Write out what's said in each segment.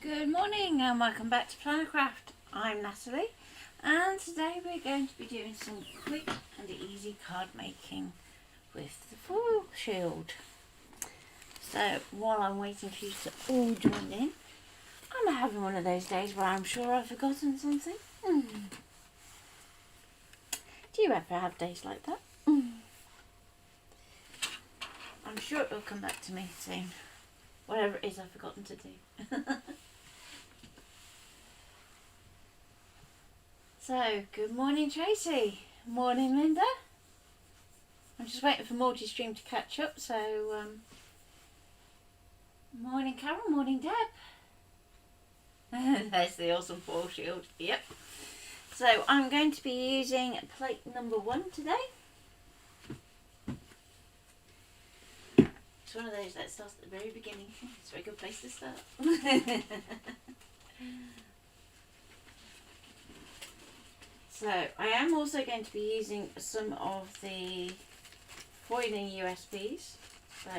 Good morning and welcome back to Plannercraft. I'm Natalie and today we're going to be doing some quick and easy card making with the foil shield. So while I'm waiting for you to all join in, I'm having one of those days where I'm sure I've forgotten something. Do you ever have days like that? I'm sure it will come back to me soon. Whatever it is I've forgotten to do. So, good morning Tracy. Morning Linda. I'm just waiting for Morty's stream to catch up, so morning Carol, morning Deb. There's the awesome foil shield, yep. So I'm going to be using plate number 1 today. It's one of those that starts at the very beginning. It's a very good place to start. So I am also going to be using some of the foiling USBs. So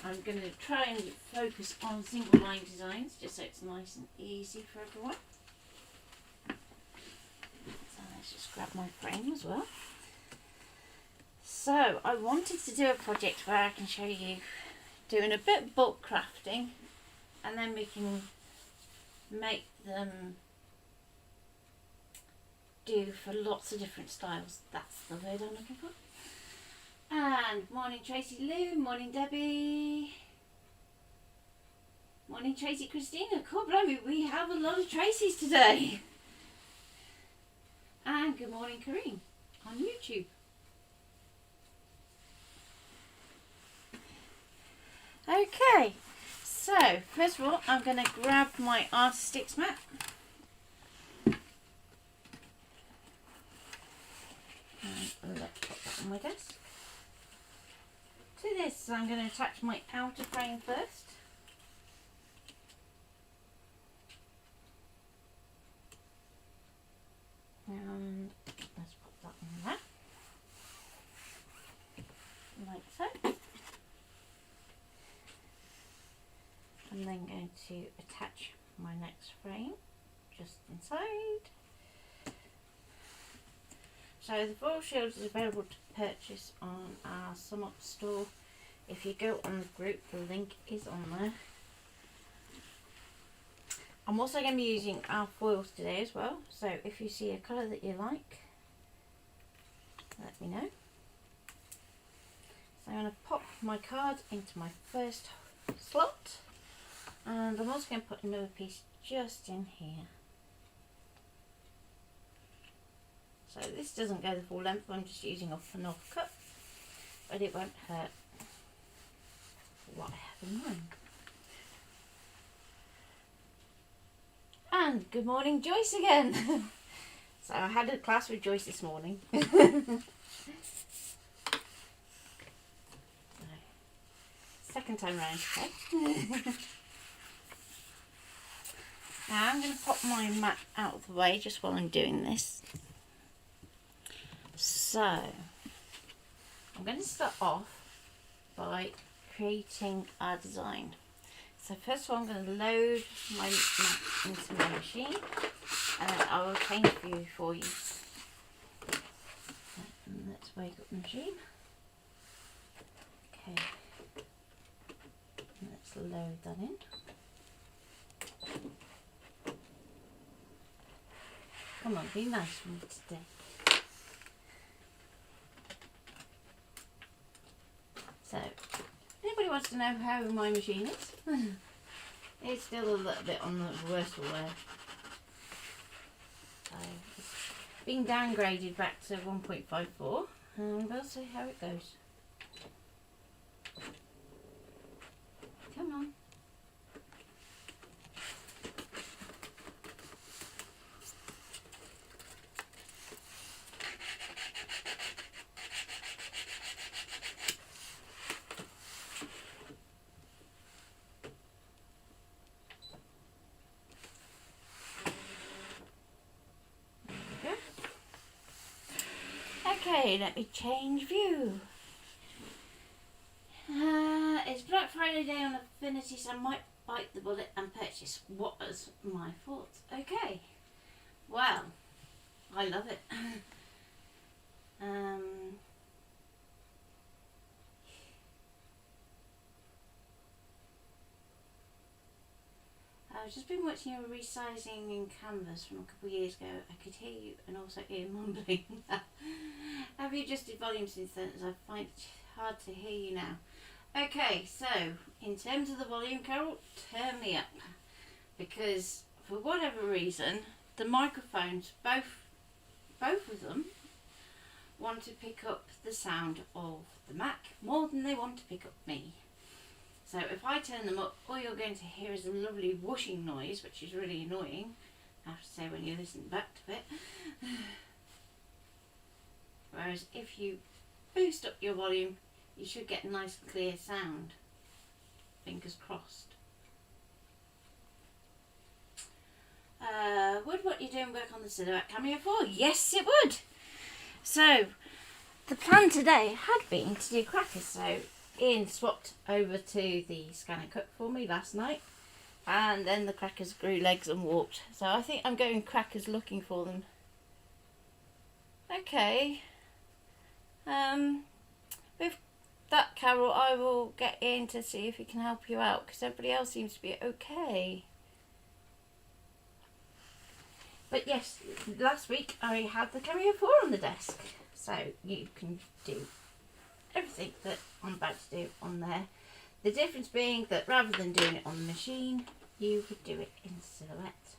I'm going to try and focus on single line designs just so it's nice and easy for everyone. So let's just grab my frame as well. So I wanted to do a project where I can show you doing a bit of bulk crafting and then we can make them do for lots of different styles. That's the word I'm looking for. And morning Tracy Lou, morning Debbie, morning Tracy Christina. God blimey, we have a lot of Tracys today. And good morning Kareem on YouTube. Okay, so first of all I'm going to grab my Artistics mat. And let's put that on my desk. To this I'm going to attach my outer frame first. And let's put that on there. Like so. I'm then going to attach my next frame just inside. So the foil shield is available to purchase on our Sum Up store. If you go on the group, the link is on there. I'm also going to be using our foils today as well. So if you see a colour that you like, let me know. So I'm going to pop my card into my first slot. And I'm also going to put another piece just in here. So this doesn't go the full length, I'm just using off an offcut, but it won't hurt what I have in mind. And good morning Joyce again. So I had a class with Joyce this morning. Second time round, okay. Now I'm going to pop my mat out of the way just while I'm doing this. So, I'm going to start off by creating our design. So first of all I'm going to load my mat into my machine and then I will change view for you. And let's wake up the machine. Okay, let's load that in. Come on, be nice for me today. So, anybody wants to know how my machine is? It's still a little bit on the worst wear. So, it's been downgraded back to 1.54 and we'll see how it goes. Come on. Okay, let me change view. It's Black Friday day on Affinity, so I might bite the bullet and purchase. What was my thoughts? Okay, well, I love it. I've just been watching a resizing in Canvas from a couple of years ago. I could hear you and also hear mumbling. Have you adjusted volume since then, as I find it hard to hear you now? Okay, so in terms of the volume, Carol, turn me up, because for whatever reason the microphones, both of them, want to pick up the sound of the Mac more than they want to pick up me. So if I turn them up, all you're going to hear is a lovely whooshing noise, which is really annoying, I have to say, when you listen back to it. Whereas if you boost up your volume, you should get a nice clear sound. Fingers crossed. Would what you're doing work on the Silhouette Cameo 4? Yes, it would. So the plan today had been to do crackers. So Ian swapped over to the Scan and Cut for me last night, and then the crackers grew legs and walked. So I think I'm going crackers looking for them. Okay. With that, Carol, I will get in to see if he can help you out, because everybody else seems to be okay. But yes, last week I had the Cameo 4 on the desk, so you can do everything that I'm about to do on there. The difference being that rather than doing it on the machine, you could do it in Silhouette.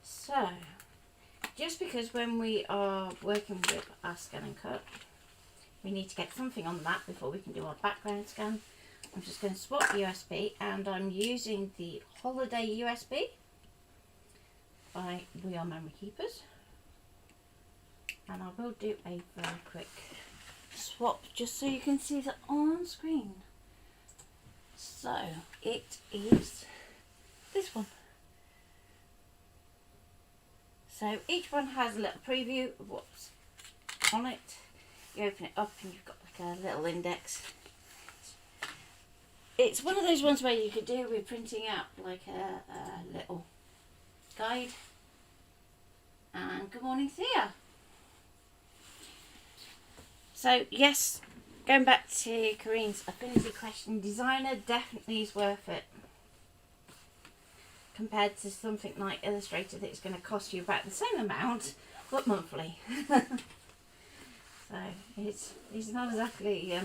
So, just because when we are working with our Scan and Cut, we need to get something on the Mac before we can do our background scan, I'm just going to swap USB, and I'm using the Holiday USB by We Are Memory Keepers. And I will do a very quick swap just so you can see that on screen. So it is this one. So each one has a little preview of what's on it. You open it up and you've got like a little index. It's one of those ones where you could do with printing out like a little guide. And good morning, Thea. So yes, going back to Corinne's Affinity Question Designer, definitely is worth it compared to something like Illustrator that's going to cost you about the same amount but monthly. So it's not exactly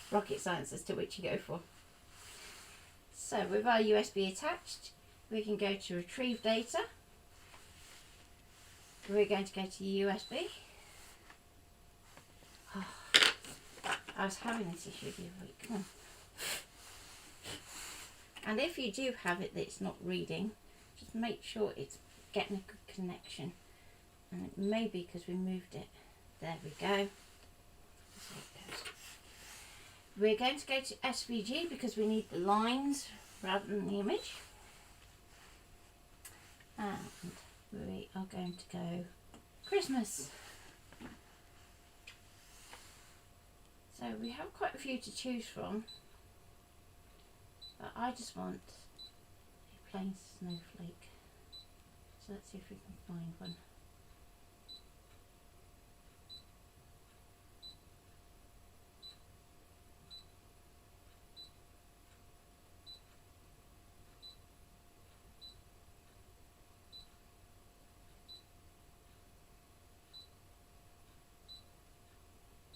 rocket science as to which you go for. So with our USB attached, we can go to retrieve data. We're going to go to USB. Oh, I was having this issue the other week. Come on. And if you do have it that's not reading, just make sure it's getting a good connection. And it may be because we moved it. There we go. We're going to go to SVG because we need the lines rather than the image. And we are going to go Christmas. So we have quite a few to choose from, but I just want a plain snowflake. So let's see if we can find one.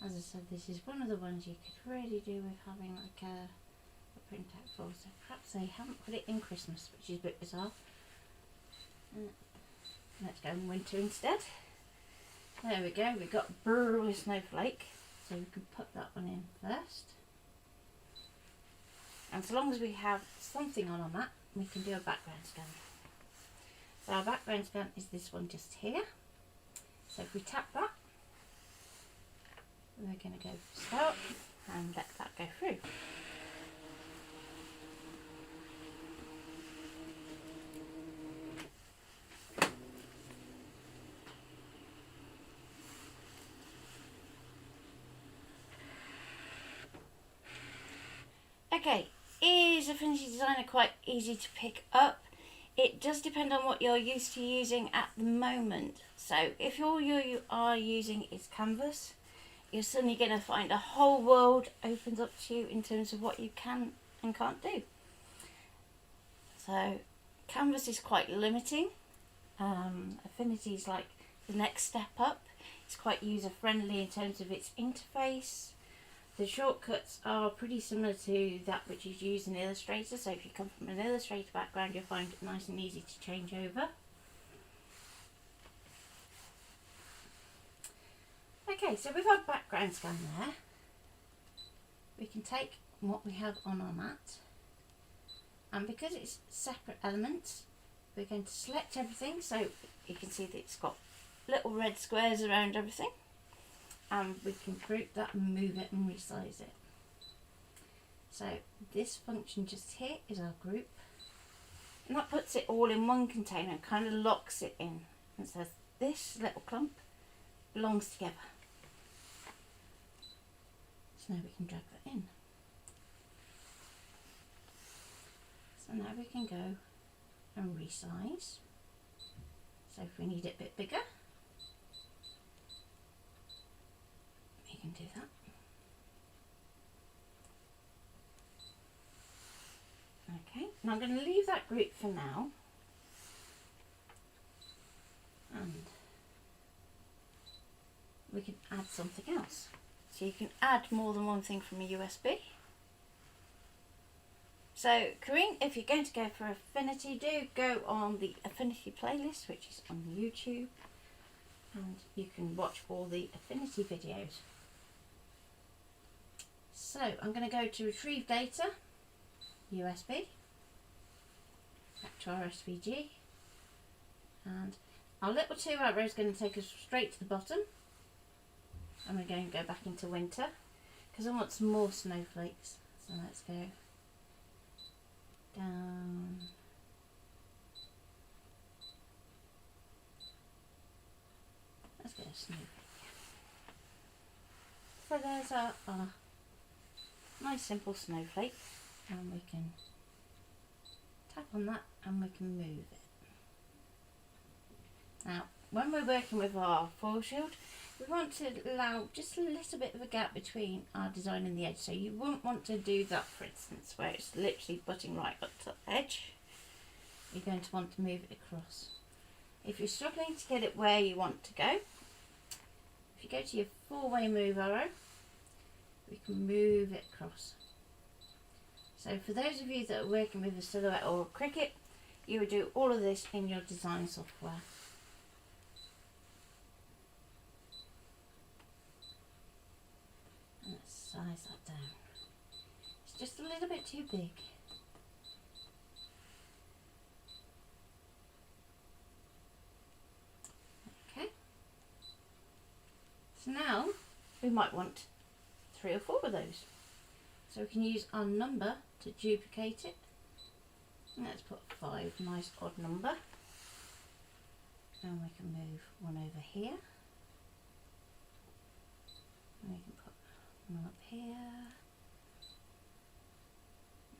As I said, this is one of the ones you could really do with having like a printout for, so perhaps they haven't put it in Christmas, which is a bit bizarre. Let's go in winter instead. There we go, we've got Brr with Snowflake, so we can put that one in first. And so long as we have something on that, we can do a background scan. So our background scan is this one just here. So if we tap that, we're going to go start and let that go through. Okay, is Affinity Designer quite easy to pick up. It does depend on what you're used to using at the moment. So if all you are using is Canvas, you're suddenly going to find a whole world opens up to you in terms of what you can and can't do. So Canvas is quite limiting. Affinity is like the next step up. It's quite user friendly in terms of its interface. The shortcuts are pretty similar to that which is used in Illustrator, so if you come from an Illustrator background you'll find it nice and easy to change over. Okay, so with our background scan there, we can take what we have on our mat, and because it's separate elements, we're going to select everything, so you can see that it's got little red squares around everything, and we can group that and move it and resize it. So this function just here is our group, and that puts it all in one container and kind of locks it in and says this little clump belongs together. So now we can drag that in. So now we can go and resize. So if we need it a bit bigger, we can do that. Okay, now I'm going to leave that group for now, and we can add something else. So you can add more than one thing from a USB. So Corinne, if you're going to go for Affinity, do go on the Affinity playlist, which is on YouTube, and you can watch all the Affinity videos. So I'm going to go to Retrieve Data, USB, back to our SVG, and our little 2 arrow is going to take us straight to the bottom, and we're going to go back into winter because I want some more snowflakes. So let's go down, let's get a snowflake. So there's our nice simple snowflake, and we can tap on that and we can move it. Now when we're working with our foil shield, we want to allow just a little bit of a gap between our design and the edge. So you wouldn't want to do that, for instance, where it's literally butting right up to the edge. You're going to want to move it across. If you're struggling to get it where you want to go, if you go to your 4-way move arrow, we can move it across. So for those of you that are working with a silhouette or a cricket, you would do all of this in your design software. Let's size that down. It's just a little bit too big. Okay. So now we might want 3 or 4 of those. So we can use our number to duplicate it. And let's put 5, nice odd number. And we can move one over here. And we can put one up here,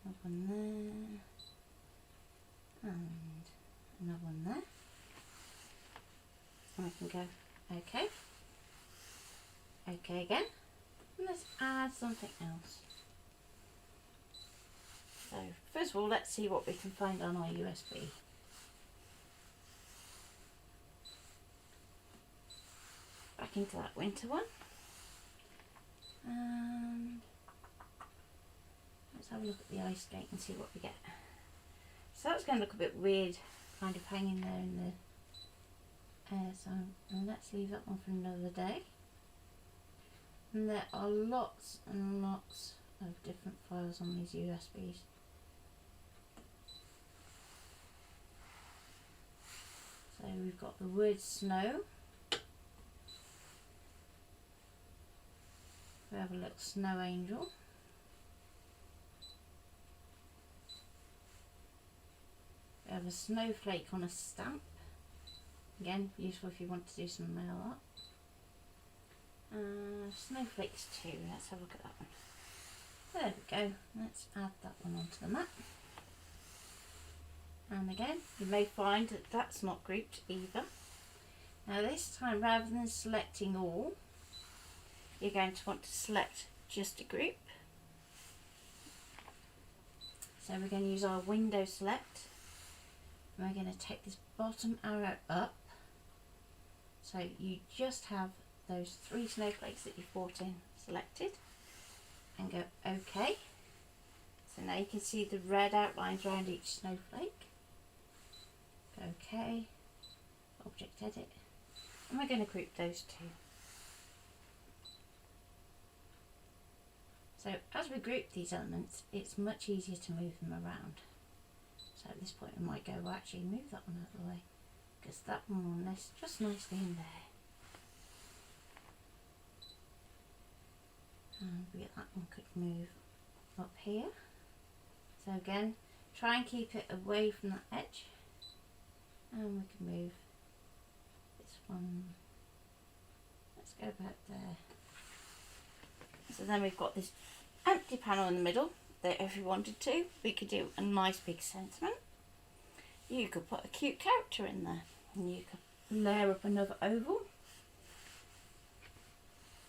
another one there, and another one there. And we can go OK, OK again, and let's add something else. So first of all, let's see what we can find on our USB. Back into that winter one. And let's have a look at the ice skate and see what we get. So that's going to look a bit weird, kind of hanging there in the air. So let's leave that one for another day. And there are lots and lots of different files on these USBs. So we've got the word snow. We have a little snow angel. We have a snowflake on a stamp. Again, useful if you want to do some mail art. Snowflakes 2, let's have a look at that one. There we go. Let's add that one onto the map. And again, you may find that that's not grouped either. Now this time, rather than selecting all, you're going to want to select just a group. So we're going to use our window select. And we're going to take this bottom arrow up. So you just have those 3 snowflakes that you've brought in selected. And go OK. So now you can see the red outlines around each snowflake. Go OK. Object edit. And we're going to group those 2. So as we group these elements, it's much easier to move them around. So at this point we might go, well, actually move that one out of the way, because that one will nest just nicely in there. And that one could move up here. So again, try and keep it away from that edge. And we can move this one, let's go about there. So then we've got this empty panel in the middle that if you wanted to, we could do a nice big sentiment. You could put a cute character in there and you could layer up another oval.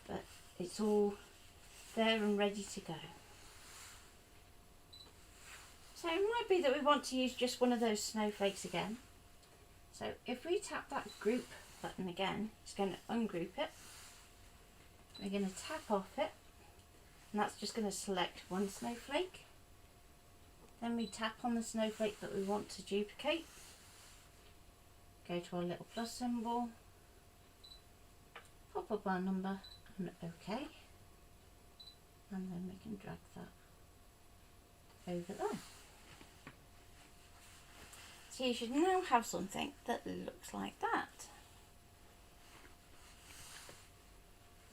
But it's all there and ready to go. So it might be that we want to use just one of those snowflakes again. So if we tap that group button again, it's going to ungroup it. We're going to tap off it. And that's just going to select one snowflake. Then we tap on the snowflake that we want to duplicate. Go to our little plus symbol. Pop up our number and OK. And then we can drag that over there. So you should now have something that looks like that.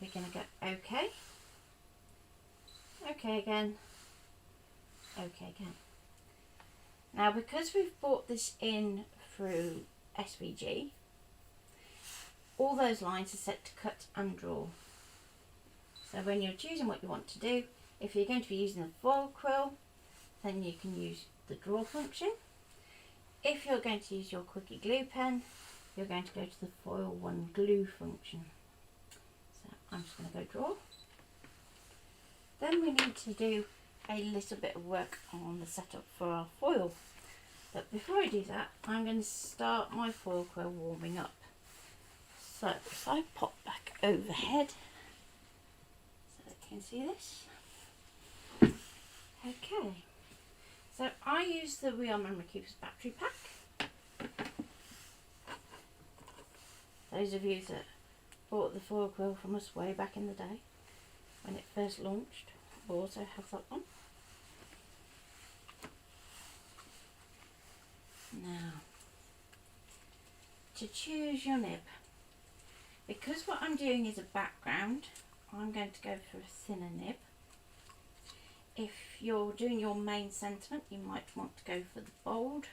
We're going to go OK. OK again, OK again. Now because we've brought this in through SVG, all those lines are set to cut and draw. So when you're choosing what you want to do, if you're going to be using the Foil Quill, then you can use the draw function. If you're going to use your quickie glue pen, you're going to go to the Foil 1 glue function. So I'm just going to go draw. Then we need to do a little bit of work on the setup for our foil. But before I do that, I'm going to start my foil quill warming up. So if I pop back overhead, so that you can see this. Okay, so I use the WRMK battery pack. Those of you that bought the foil quill from us way back in the day, when it first launched, we also have that one. Now, to choose your nib, because what I'm doing is a background, I'm going to go for a thinner nib. If you're doing your main sentiment, you might want to go for the bold.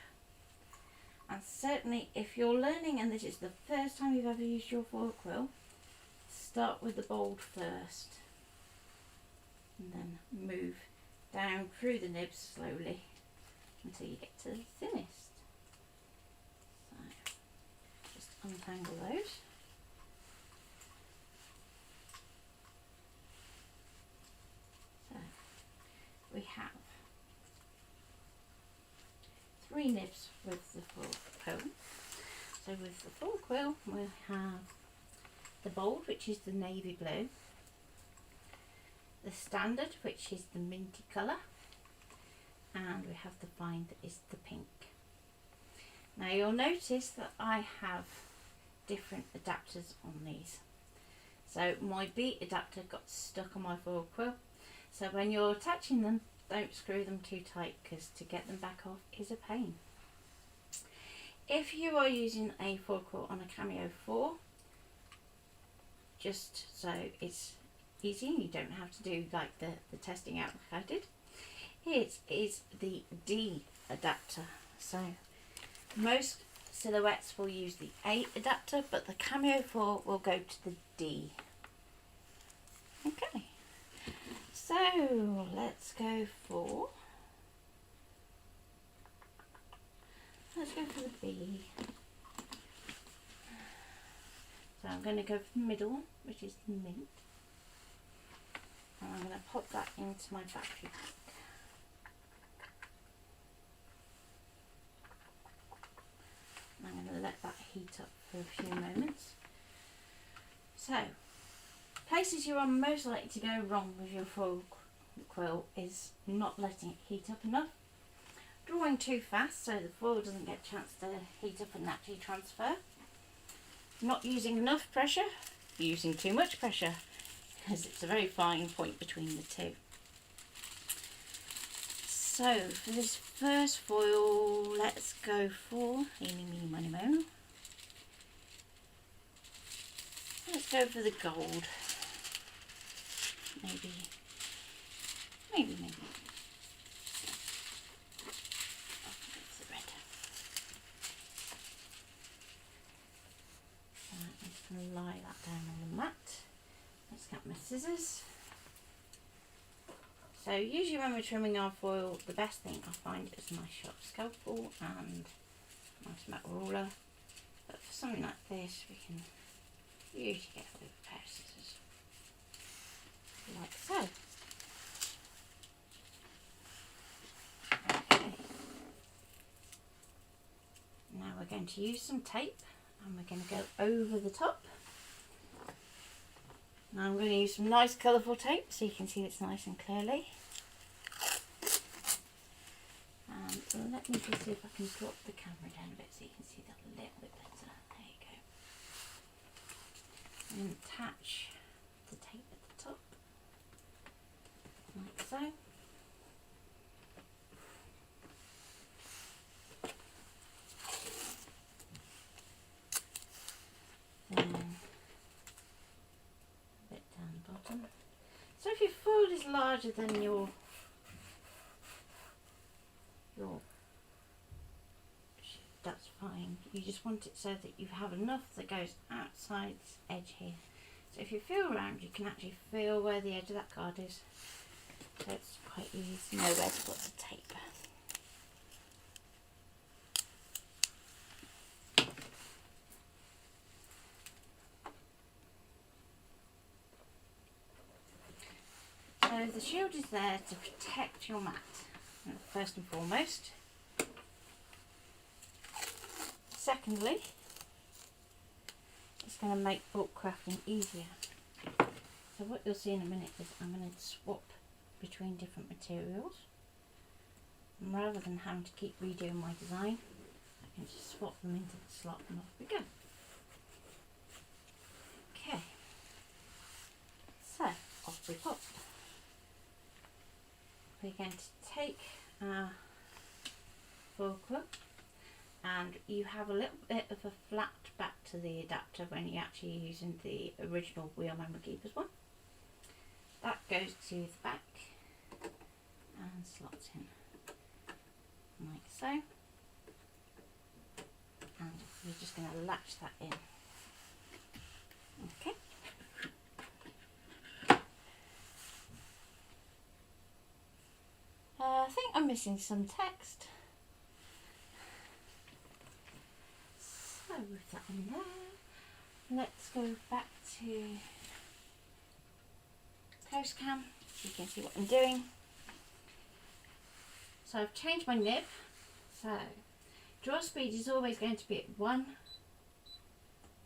And certainly if you're learning and this is the first time you've ever used your foil quill, start with the bold first. And then move down through the nibs slowly until you get to the thinnest. So just untangle those. So we have 3 nibs with the foil quill. So with the foil quill we'll have the bold, which is the navy blue, the standard, which is the minty colour, and we have the fine, that is the pink. Now you'll notice that I have different adapters on these. So my beat adapter got stuck on my foil quill, so when you're attaching them, don't screw them too tight, because to get them back off is a pain. If you are using a foil quill on a Cameo 4, just so it's easy, you don't have to do like the testing out like I did. It is the D adapter. So most silhouettes will use the A adapter, but the Cameo 4 will go to the D. Okay, So let's go for the B. So I'm going to go for the middle one, which is the mint. And I'm going to pop that into my battery pack. And I'm going to let that heat up for a few moments. So, places you are most likely to go wrong with your foil quill is not letting it heat up enough, drawing too fast so the foil doesn't get a chance to heat up and naturally transfer, not using enough pressure, using too much pressure, because it's a very fine point between the two. So for this first foil, let's go for eeny, meeny, miny, moe. Let's go for the gold. Maybe. Oh, it's the red. Right, I'm just going to lie that down on the mat. Let's get my scissors. So usually when we're trimming our foil, the best thing I find is a nice sharp scalpel and a nice metal ruler. But for something like this, we can usually get away with a pair of scissors, like so. Okay. Now we're going to use some tape and we're going to go over the top. Now I'm going to use some nice colourful tape so you can see this nice and clearly. And let me just see if I can drop the camera down a bit so you can see that a little bit better. There you go. And attach the tape at the top, like so. Then a bit down the bottom. So if your foil is larger than your that's fine. You just want it so that you have enough that goes outside this edge here. So if you feel around, you can actually feel where the edge of that card is. So it's quite easy to know where to put the tape. So the shield is there to protect your mat, first and foremost. Secondly, it's going to make book crafting easier. So what you'll see in a minute is I'm going to swap between different materials. And rather than having to keep redoing my design, I can just swap them into the slot and off we go. Okay, so off we pop. We're going to take our foil quill, and you have a little bit of a flat back to the adapter when you're actually using the original WRMK Keepers one. That goes to the back and slots in like so, and we're just going to latch that in. Okay. I think I'm missing some text. So with that in there, let's go back to close cam so you can see what I'm doing. So I've changed my nib. So draw speed is always going to be at 1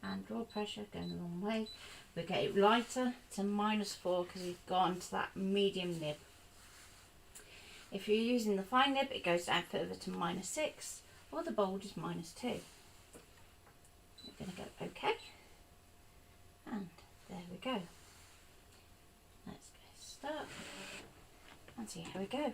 and draw pressure going the wrong way. We get it lighter to -4 because we've gone to that medium nib. If you're using the fine nib, it goes down further to -6, or the bold is -2. We're going to go OK, and there we go. Let's go start and see how we go.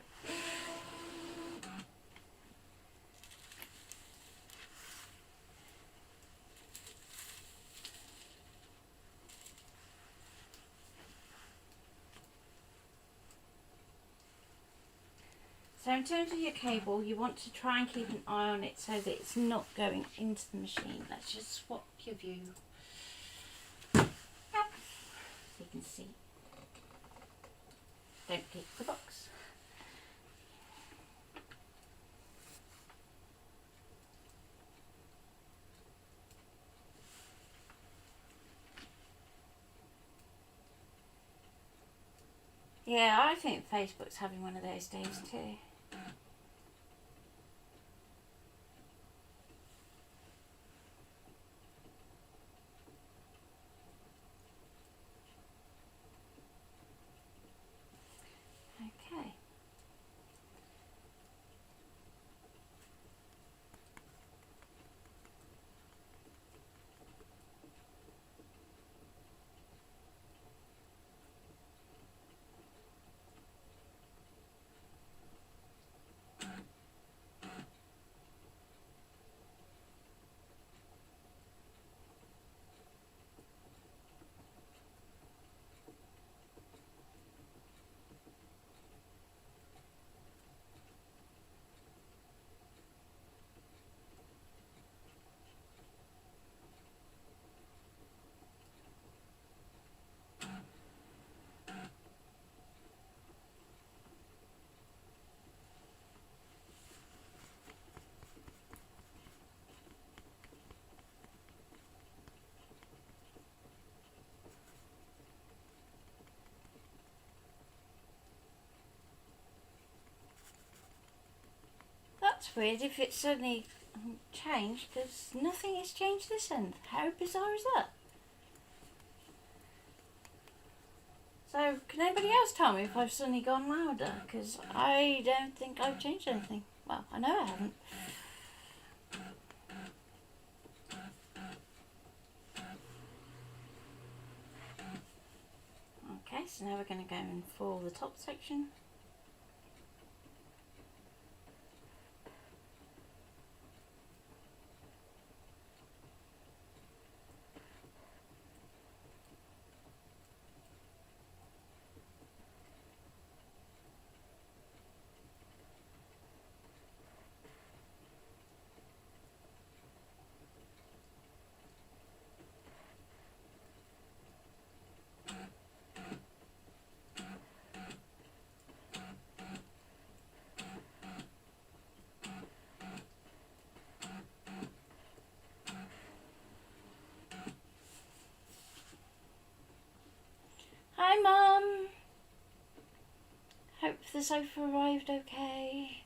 So in terms of your cable, you want to try and keep an eye on it so that it's not going into the machine. Let's just swap your view so you can see. don't keep the box. Yeah, I think Facebook's having one of those days too. Okay. That's weird if it's suddenly changed, because nothing has changed this end. How bizarre is that? So, can anybody else tell me if I've suddenly gone louder? Because I don't think I've changed anything. Well, I know I haven't. Okay, so now we're going to go and foil the top section. Hi Mum! Hope the sofa arrived okay.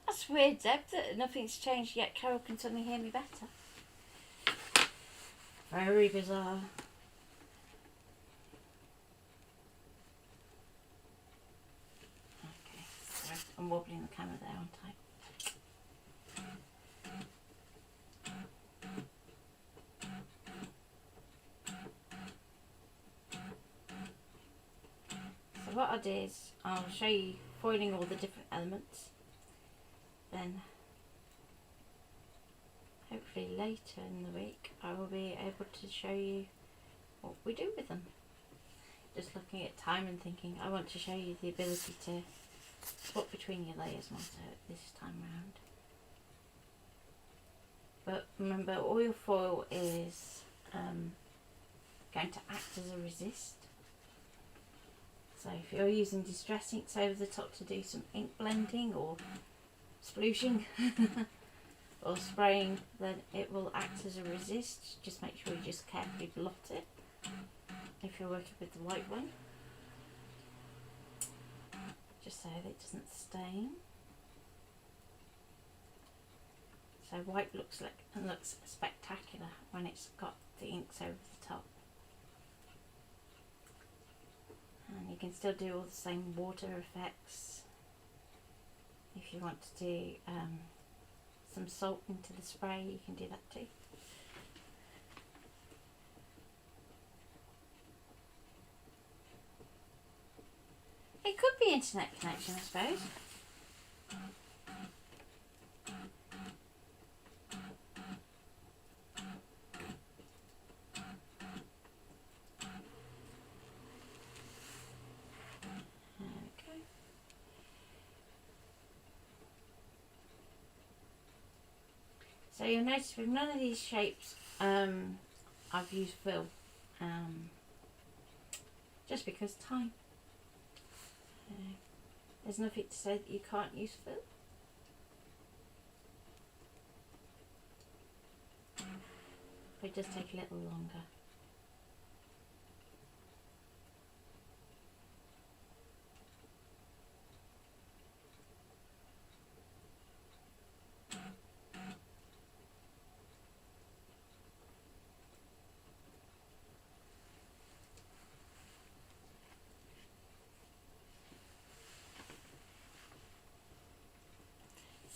That's weird, Deb, that nothing's changed yet. Carol can suddenly hear me better. Very bizarre. Okay, sorry, I'm wobbling the camera there, aren't I? So what I'll do is I'll show you foiling all the different elements. Then hopefully later in the week I will be able to show you what we do with them. Just looking at time and thinking I want to show you the ability to swap between your layers more so this time round. But remember, all your foil is going to act as a resist. So if you're using distress inks over the top to do some ink blending or splooshing or spraying, then it will act as a resist. Just make sure you just carefully blot it if you're working with the white one, just so that it doesn't stain. So white looks spectacular when it's got the inks over the top. And you can still do all the same water effects. If you want to do some salt into the spray, you can do that too. It could be internet connection, I suppose. Okay. So you'll notice with none of these shapes I've used fill. just because time. There's nothing to say that you can't use fill. But it does take a little longer.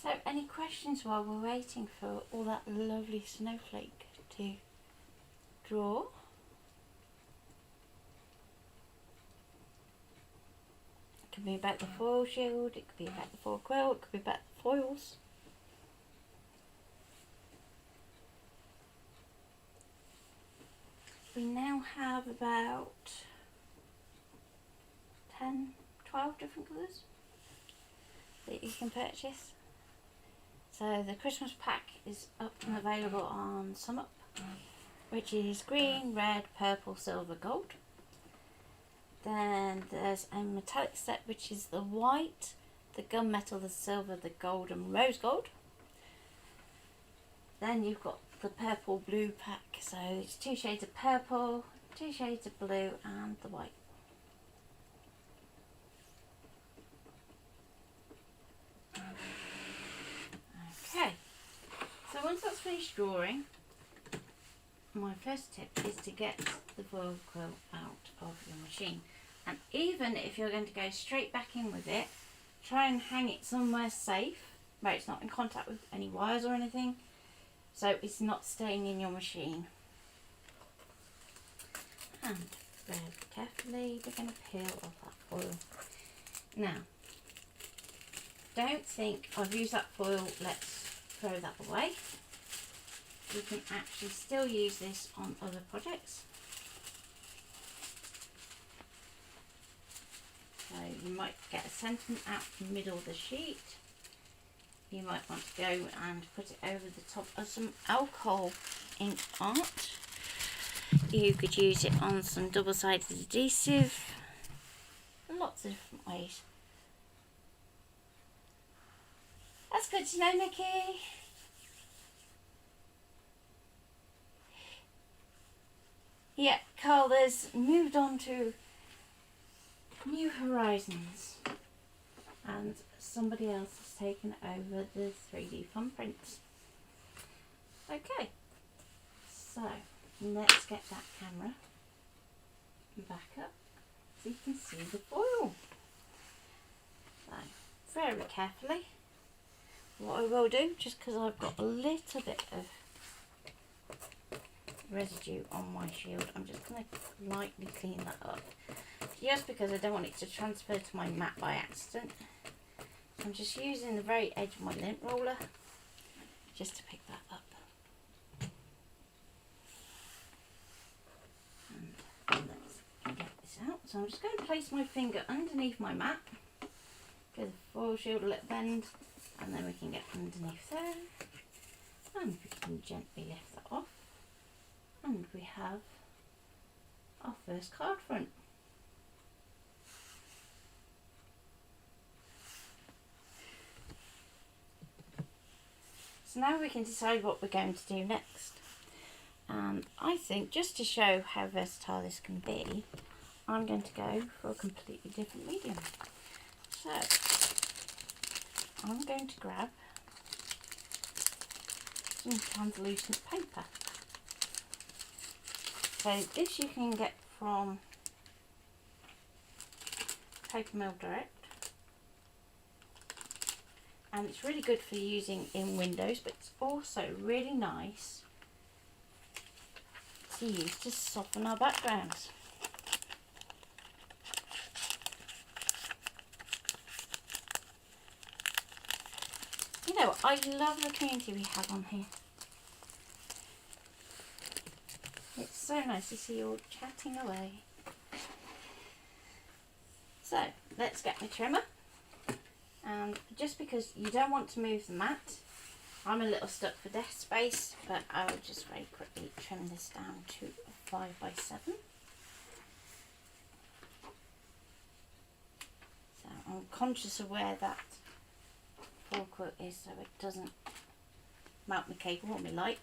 So, any questions while we're waiting for all that lovely snowflake to draw? It could be about the foil shield, it could be about the foil quill, it could be about the foils. We now have about 10, 12 different colours that you can purchase. So the Christmas pack is up and available on SumUp, which is green, red, purple, silver, gold. Then there's a metallic set, which is the white, the gunmetal, the silver, the gold and rose gold. Then you've got the purple blue pack, so it's 2 shades of purple, 2 shades of blue and the white. Okay, so once that's finished drawing, my first tip is to get the foil quill out of your machine. And even if you're going to go straight back in with it, try and hang it somewhere safe where it's not in contact with any wires or anything, so it's not staying in your machine. And very carefully we're going to peel off that foil. Now, don't think I've used that foil, let's throw that away. You can actually still use this on other projects. So you might get a sentiment out the middle of the sheet. You might want to go and put it over the top of some alcohol ink art. You could use it on some double-sided adhesive. Lots of different ways. That's good to know, Nikki. Yeah, Carl has moved on to new horizons and somebody else has taken over the 3D fun prints. Okay, so let's get that camera back up so you can see the foil. So, very carefully, what I will do, just because I've got a little bit of residue on my shield, I'm just going to lightly clean that up, just because I don't want it to transfer to my mat by accident. I'm just using the very edge of my lint roller just to pick that up. And let's get this out. So I'm just going to place my finger underneath my mat, give the foil shield a little bend, and then we can get underneath there, and we can gently lift that off. And we have our first card front. So now we can decide what we're going to do next. And I think, just to show how versatile this can be, I'm going to go for a completely different medium. So I'm going to grab some translucent paper. So this you can get from Paper Mill Direct, and it's really good for using in windows, but it's also really nice to use to soften our backgrounds. You know, I love the community we have on here. It's so nice to see you all chatting away. So, let's get my trimmer. And just because you don't want to move the mat, I'm a little stuck for desk space, but I will just very quickly trim this down to 5 by 7. So I'm conscious of where that foil quill is so it doesn't melt my cable or my light.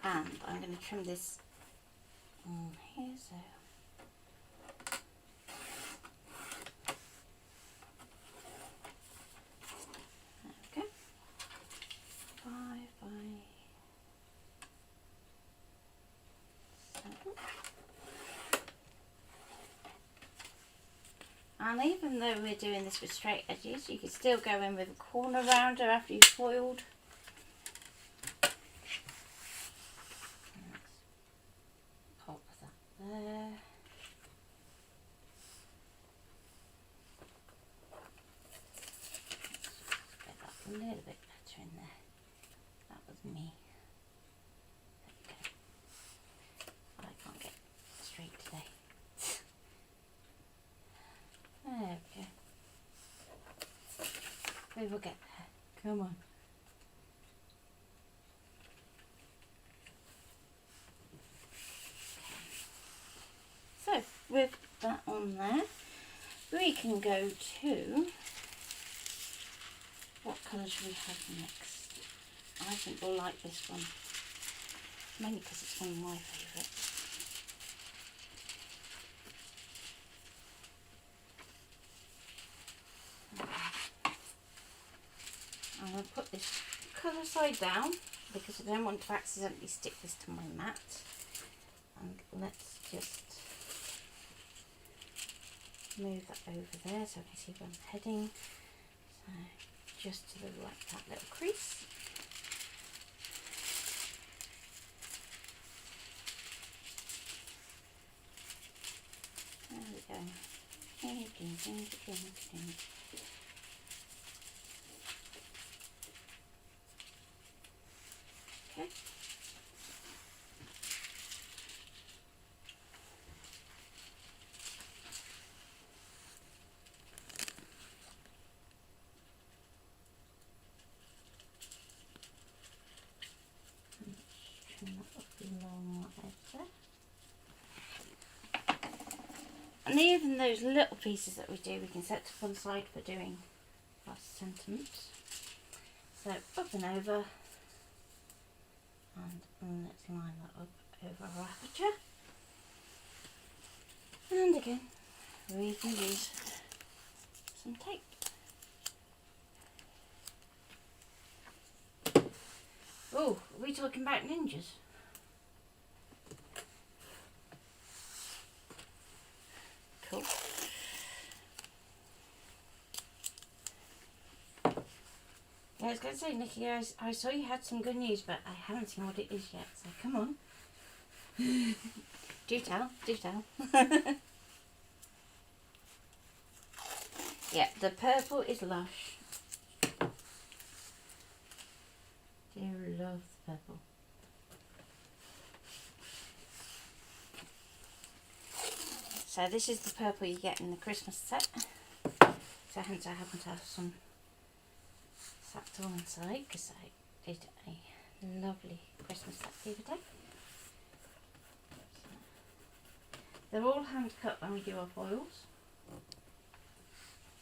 And I'm going to trim this on here, so there we go. 5 by 7. And even though we're doing this with straight edges, you can still go in with a corner rounder after you've foiled. Let's pop that there. Let's get that a little bit better in there. That was me. There we go. I can't get straight today. There we go. We will get there. Come on. So, with that on there, we can go to, what colour should we have next? I think we'll like this one, mainly because it's one of my favourites. I'm going to put this colour side down because I don't want to accidentally stick this to my mat. And let's just move that over there so I can see where I'm heading. So just to the right, that little crease. There we go. Ding, ding, ding, ding, ding. Okay. Trim that off the long edge there. And even those little pieces that we do, we can set to one side for doing last sentiments. So up and over, and let's line that up over our aperture. And again, we can use some tape. Oh, are we talking about ninjas? Cool. Yeah, I was going to say, Nikki, I saw you had some good news, but I haven't seen what it is yet, so come on. Do tell, do tell. Yeah, the purple is lush. Do love the purple. So this is the purple you get in the Christmas set. So hence I happen to have some sat on inside because I did a lovely Christmas set the other day. So they're all hand cut when we do our foils.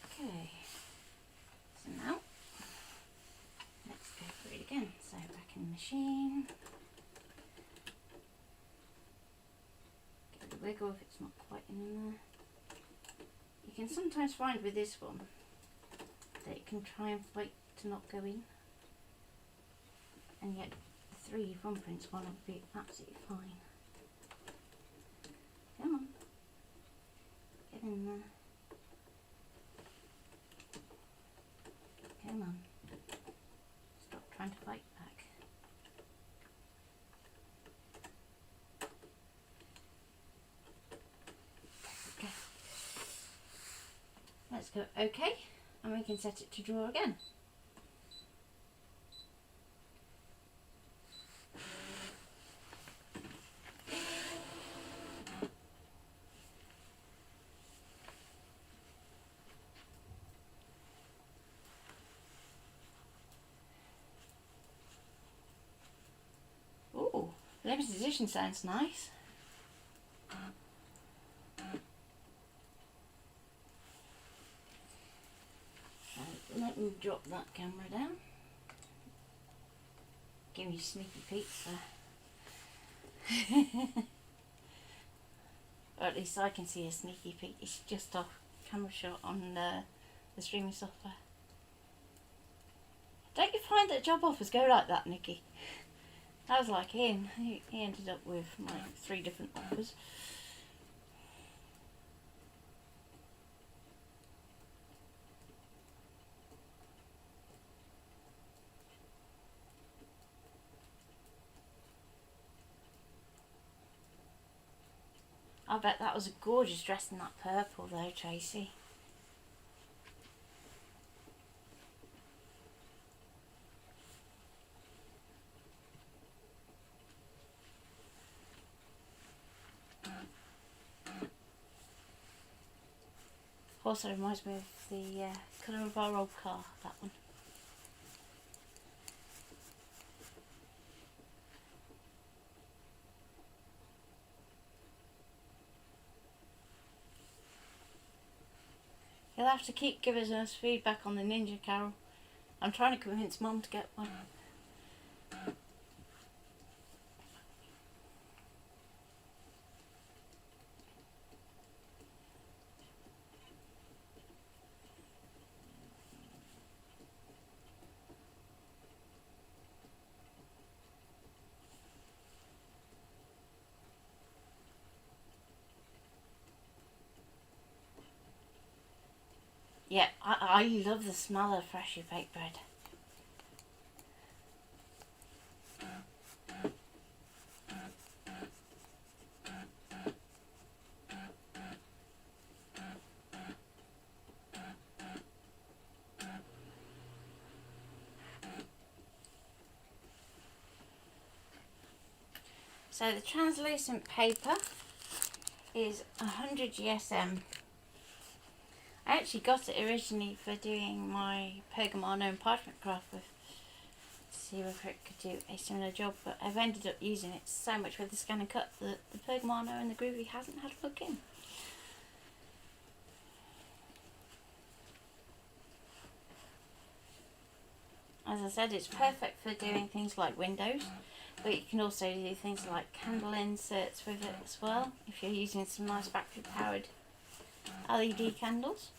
Okay, so now let's go through it again. So back in the machine. Give it a wiggle if it's not quite in there. You can sometimes find with this one that it can try and fight to not go in, and yet the 3 from prints one will be absolutely fine. Come on, get in there. Come on, stop trying to fight back. Okay, let's go OK, and we can set it to draw again. Limited edition sounds nice. Let me drop that camera down. Give me a sneaky peek there. Or at least I can see a sneaky peek. It's just off camera shot on the streaming software. Don't you find that job offers go like that, Nikki? That was like him. He ended up with like 3 different offers. I bet that was a gorgeous dress in that purple though, Tracy. Also reminds me of the colour of our old car, that one. You'll have to keep giving us feedback on the Ninja, Carol. I'm trying to convince Mum to get one. Yeah, I love the smell of freshly baked bread. So the translucent paper is 100 GSM. I actually got it originally for doing my pergamano and parchment craft with, to see whether it could do a similar job, but I've ended up using it so much with the scan and cut that the pergamano and the groovy hasn't had a look in. As I said, it's perfect for doing things like windows, but you can also do things like candle inserts with it as well, if you're using some nice battery powered LED candles.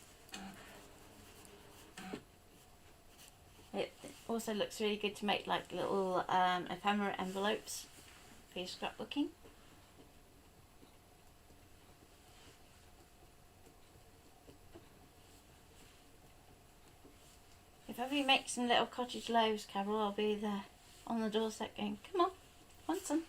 It also looks really good to make like little ephemera envelopes for your scrapbooking. If ever you make some little cottage loaves, Carol, I'll be there on the doorstep going, come on, want some?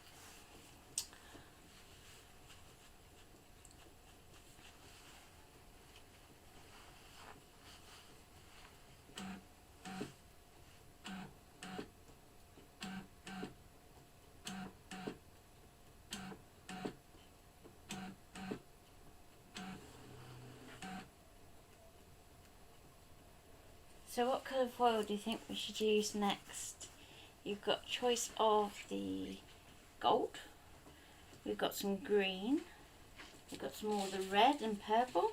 So what colour foil do you think we should use next? You've got choice of the gold, we've got some green, we've got some more of the red and purple,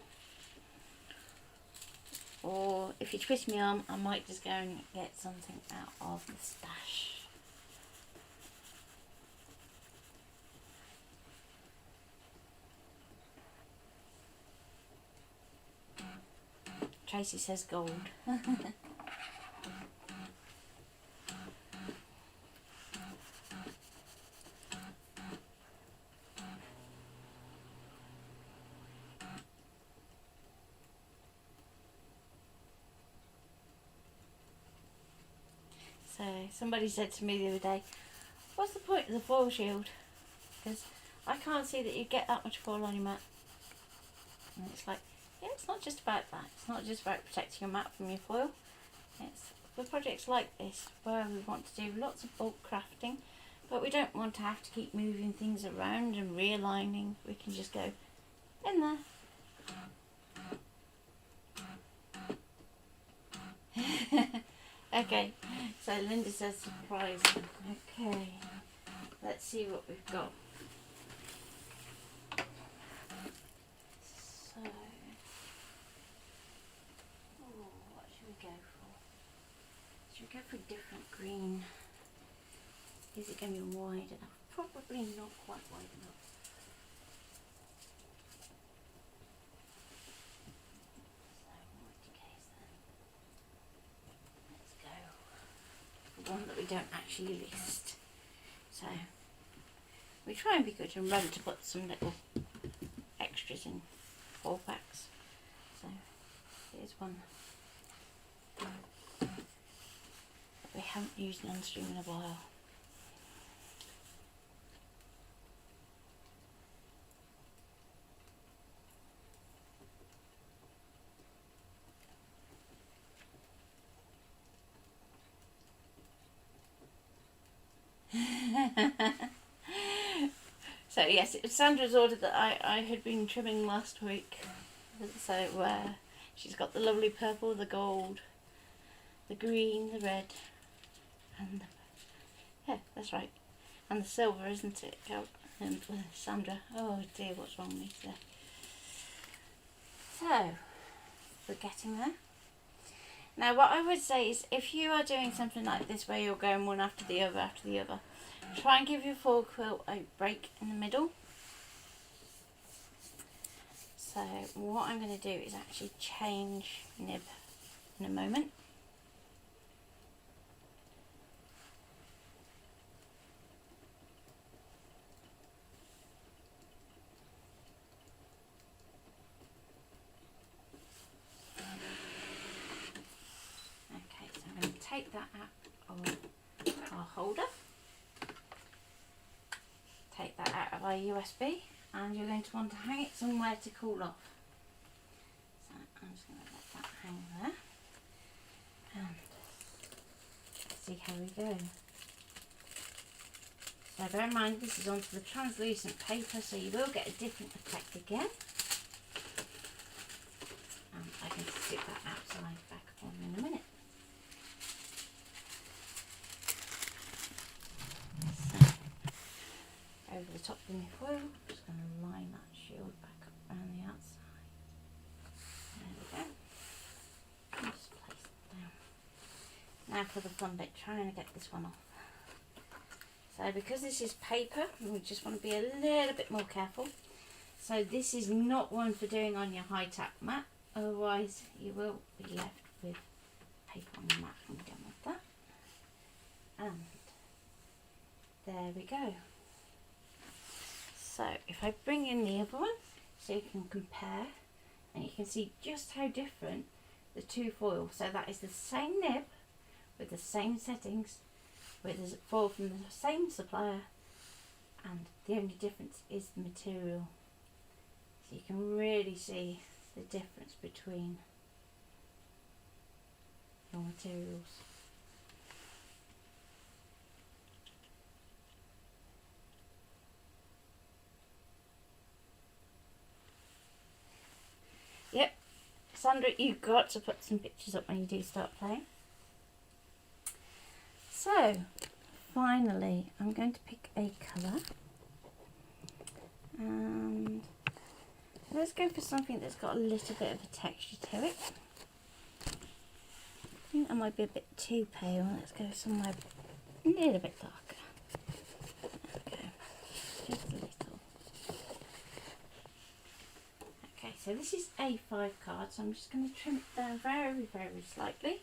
or if you twist me arm I might just go and get something out of the stash. Tracy says gold. So somebody said to me the other day, what's the point of the foil shield? Because I can't see that you get that much foil on your mat. And it's like, yeah, it's not just about that. It's not just about protecting your mat from your foil. It's for projects like this where we want to do lots of bulk crafting, but we don't want to have to keep moving things around and realigning. We can just go in there. Okay, so Linda says surprise. Okay, let's see what we've got. So, what should we go for? Should we go for a different green? Is it going to be wide enough? Probably not quite wide enough. So, in which case then, let's go for one that we don't actually list. So, we try and be good and remember to put some little extras in 4 packs. So, here's one that we haven't used non-stream in a while. So yes, it was Sandra's order that I had been trimming last week. So she's got the lovely purple, the gold, the green, the red, and yeah, that's right, and the silver, isn't it? And Sandra. Oh dear, what's wrong with me today? So we're getting there. Now what I would say is, if you are doing something like this where you're going one after the other, try and give your foil quill a break in the middle. So what I'm going to do is actually change nib in a moment. Okay, so I'm going to take that out of our holder. Take that out of our USB, and you're going to want to hang it somewhere to cool off. So I'm just going to let that hang there and see how we go. So bear in mind, this is onto the translucent paper, so you will get a different effect again. And I can stick that outside back on in a minute. Over the top of my foil, I'm just going to line that shield back up around the outside. There we go. And just place it down. Now for the fun bit, trying to get this one off. So because this is paper, we just want to be a little bit more careful. So this is not one for doing on your high tack mat, otherwise you will be left with paper on the mat, and we don't want that. And there we go. So if I bring in the other one, so you can compare, and you can see just how different the two foils. So that is the same nib with the same settings, with a foil from the same supplier, and the only difference is the material. So you can really see the difference between your materials. Yep, Sandra, you've got to put some pictures up when you do start playing. So, finally, I'm going to pick a colour. And let's go for something that's got a little bit of a texture to it. I think that might be a bit too pale. Let's go somewhere a little bit darker. There we go. Just a little. Okay, so this is A5 card, so I'm just going to trim it down very, very slightly.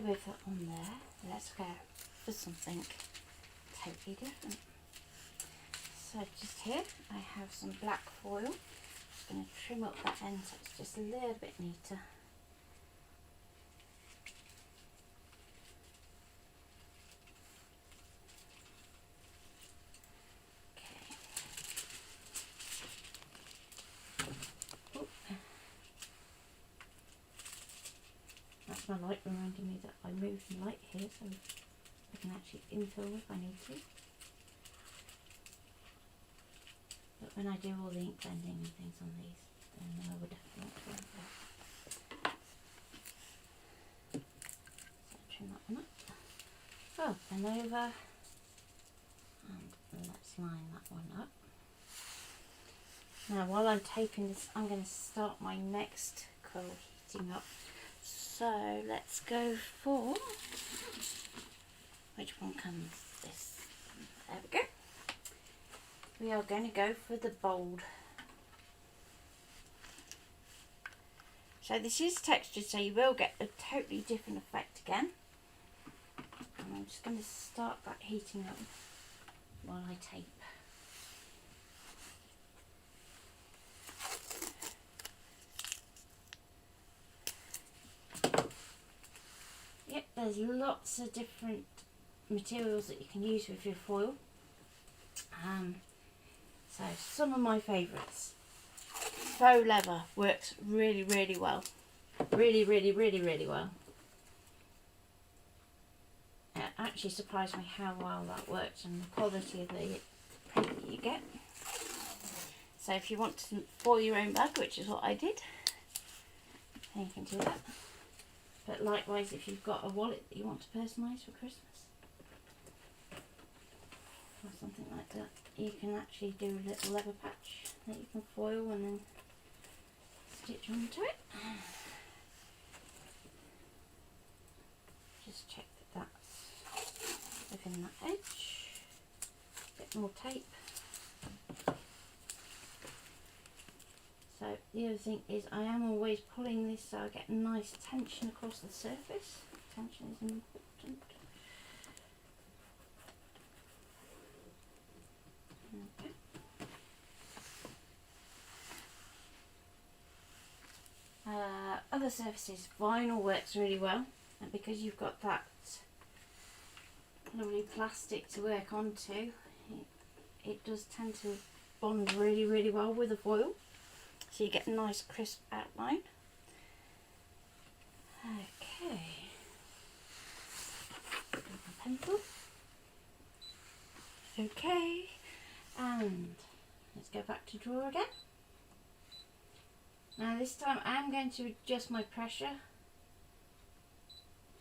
with that on there, let's go for something totally different. So just here I have some black foil. I'm going to trim up that end so it's just a little bit neater. That's my light reminding me that I moved the light here so I can actually infill if I need to. But when I do all the ink blending and things on these, then I would definitely want to go there. So trim that one up. Oh, bend over. And let's line that one up. Now while I'm taping this, I'm going to start my next quill heating up. So let's go for, which one comes this? There we go. We are going to go for the bold. So this is textured, so you will get a totally different effect again. And I'm just going to start that heating up while I tape. Yep, there's lots of different materials that you can use with your foil. So some of my favourites. Faux leather works really, really well. Really, really, really, really well. It actually surprised me how well that works and the quality of the print that you get. So if you want to foil your own bag, which is what I did, then you can do that. But likewise, if you've got a wallet that you want to personalise for Christmas or something like that, you can actually do a little leather patch that you can foil and then stitch onto it. Just check that that's within that edge. Bit more tape. So the other thing is I am always pulling this so I get a nice tension across the surface. Tension is important. Okay. Other surfaces, vinyl works really well, and because you've got that lovely plastic to work onto, it does tend to bond really, really well with the foil. So you get a nice crisp outline. Okay. My pencil. Okay. And let's go back to draw again. Now this time I'm going to adjust my pressure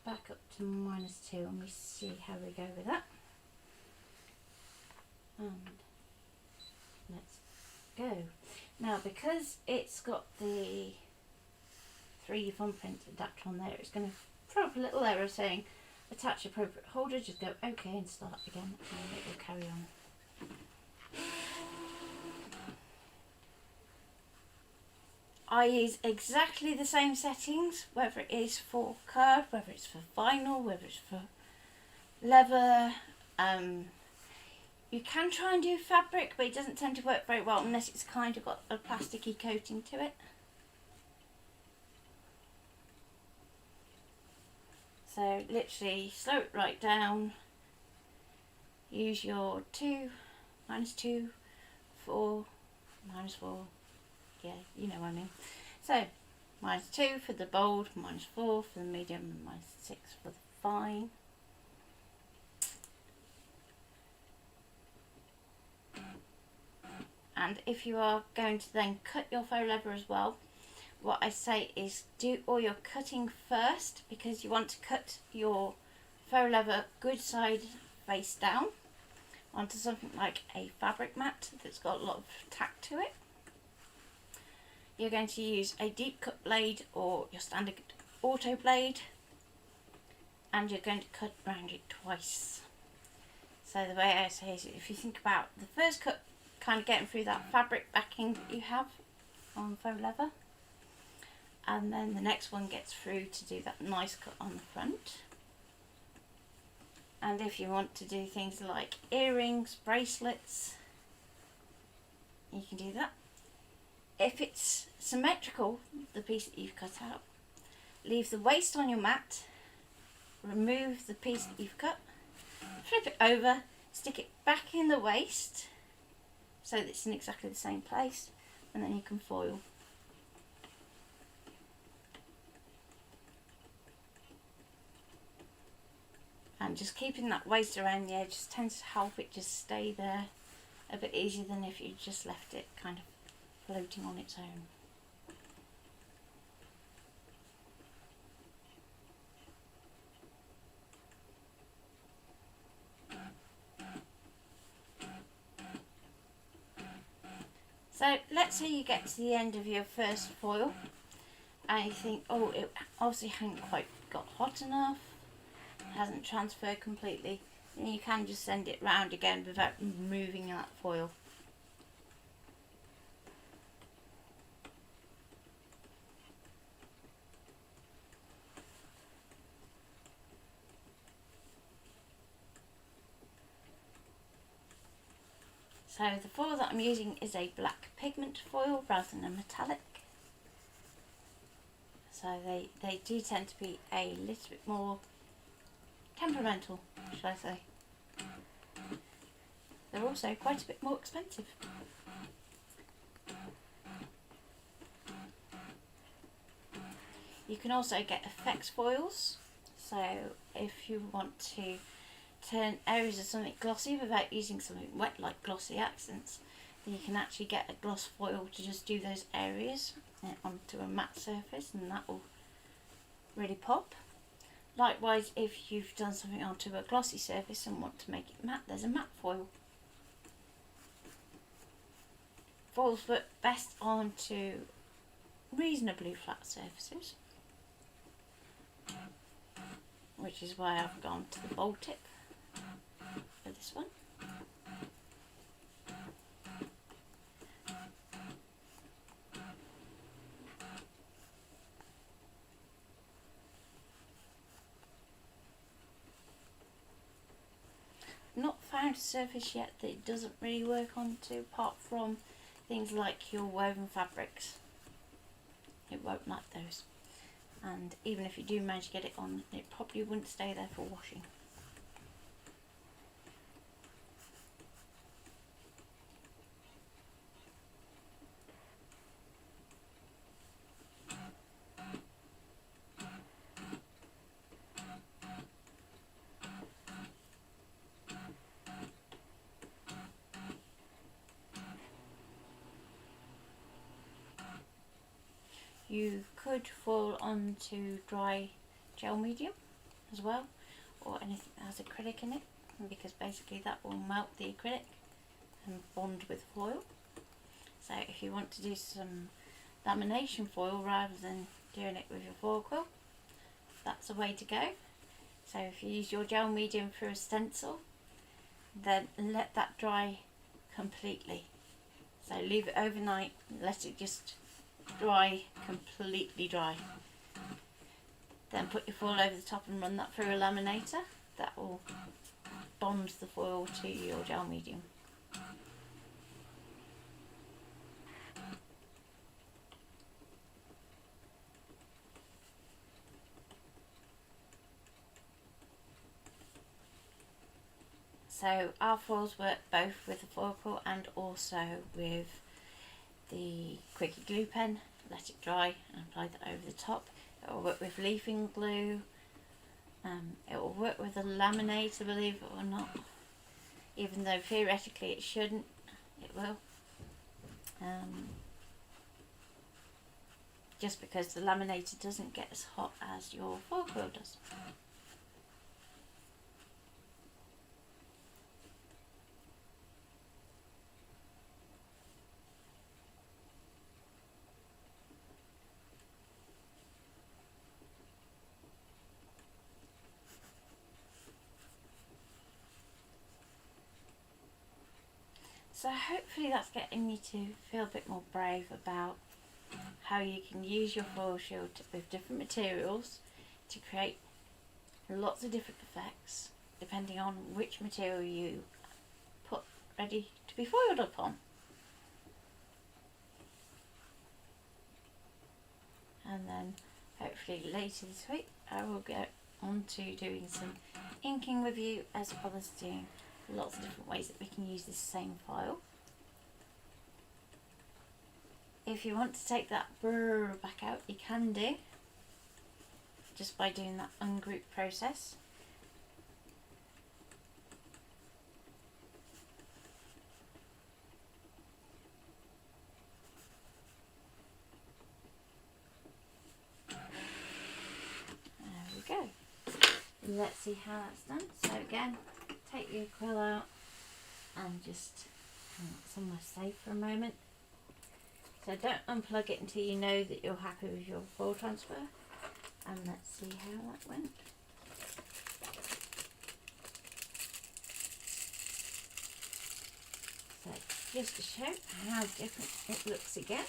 back up to -2 and we see how we go with that. And let's go. Now because it's got the 3D fun print adapter on there, it's going to throw up a little error saying attach appropriate holder. Just go OK and start again and it will carry on. I use exactly the same settings, whether it is for card, whether it's for vinyl, whether it's for leather. You can try and do fabric, but it doesn't tend to work very well unless it's kind of got a plasticky coating to it. So literally slow it right down. Use your 2, -2, 4, -4. Yeah, you know what I mean. So, -2 for the bold, -4 for the medium, and -6 for the fine. And if you are going to then cut your faux leather as well, what I say is do all your cutting first, because you want to cut your faux leather good side face down onto something like a fabric mat that's got a lot of tack to it. You're going to use a deep cut blade or your standard auto blade, and you're going to cut around it twice. So the way I say is, if you think about the first cut kind of getting through that fabric backing that you have on faux leather, and then the next one gets through to do that nice cut on the front. And if you want to do things like earrings, bracelets, you can do that. If it's symmetrical, the piece that you've cut out, leave the waste on your mat, remove the piece that you've cut, flip it over, stick it back in the waste so that it's in exactly the same place, and then you can foil. And just keeping that waste around the edge tends to help it just stay there a bit easier than if you just left it kind of floating on its own. So let's say you get to the end of your first foil and you think, oh, it obviously hadn't quite got hot enough, hasn't transferred completely, then you can just send it round again without removing that foil. So the foil that I'm using is a black pigment foil rather than a metallic. So they do tend to be a little bit more temperamental, shall I say. They're also quite a bit more expensive. You can also get effects foils. So if you want to turn areas of something glossy without using something wet like glossy accents, then you can actually get a gloss foil to just do those areas onto a matte surface, and that will really pop. Likewise, if you've done something onto a glossy surface and want to make it matte, there's a matte foil. Foils work best onto reasonably flat surfaces, which is why I've gone to the bowl tip for this one. Not found a surface yet that it doesn't really work onto, apart from things like your woven fabrics. It won't like those, and even if you do manage to get it on, it probably wouldn't stay there for washing. You could foil onto dry gel medium as well, or anything that has acrylic in it, because basically that will melt the acrylic and bond with foil. So if you want to do some lamination foil rather than doing it with your foil quill, that's a way to go. So if you use your gel medium for a stencil, then let that dry completely. So leave it overnight, let it just dry, completely dry. Then put your foil over the top and run that through a laminator. That will bond the foil to your gel medium. So our foils work both with the foil quill and also with the quickie glue pen. Let it dry and apply that over the top. It will work with leafing glue. It will work with a laminator, believe it or not. Even though theoretically it shouldn't, it will. Just because the laminator doesn't get as hot as your foil quill does. So hopefully that's getting you to feel a bit more brave about how you can use your foil shield with different materials to create lots of different effects depending on which material you put ready to be foiled upon. And then hopefully later this week I will get on to doing some inking with you, as well as doing lots of different ways that we can use this same file. If you want to take that brrr back out, you can do, just by doing that ungroup process. There we go. Let's see how that's done. So again, take your quill out and just somewhere safe for a moment. So don't unplug it until you know that you're happy with your foil transfer. And let's see how that went. So just to show how different it looks again.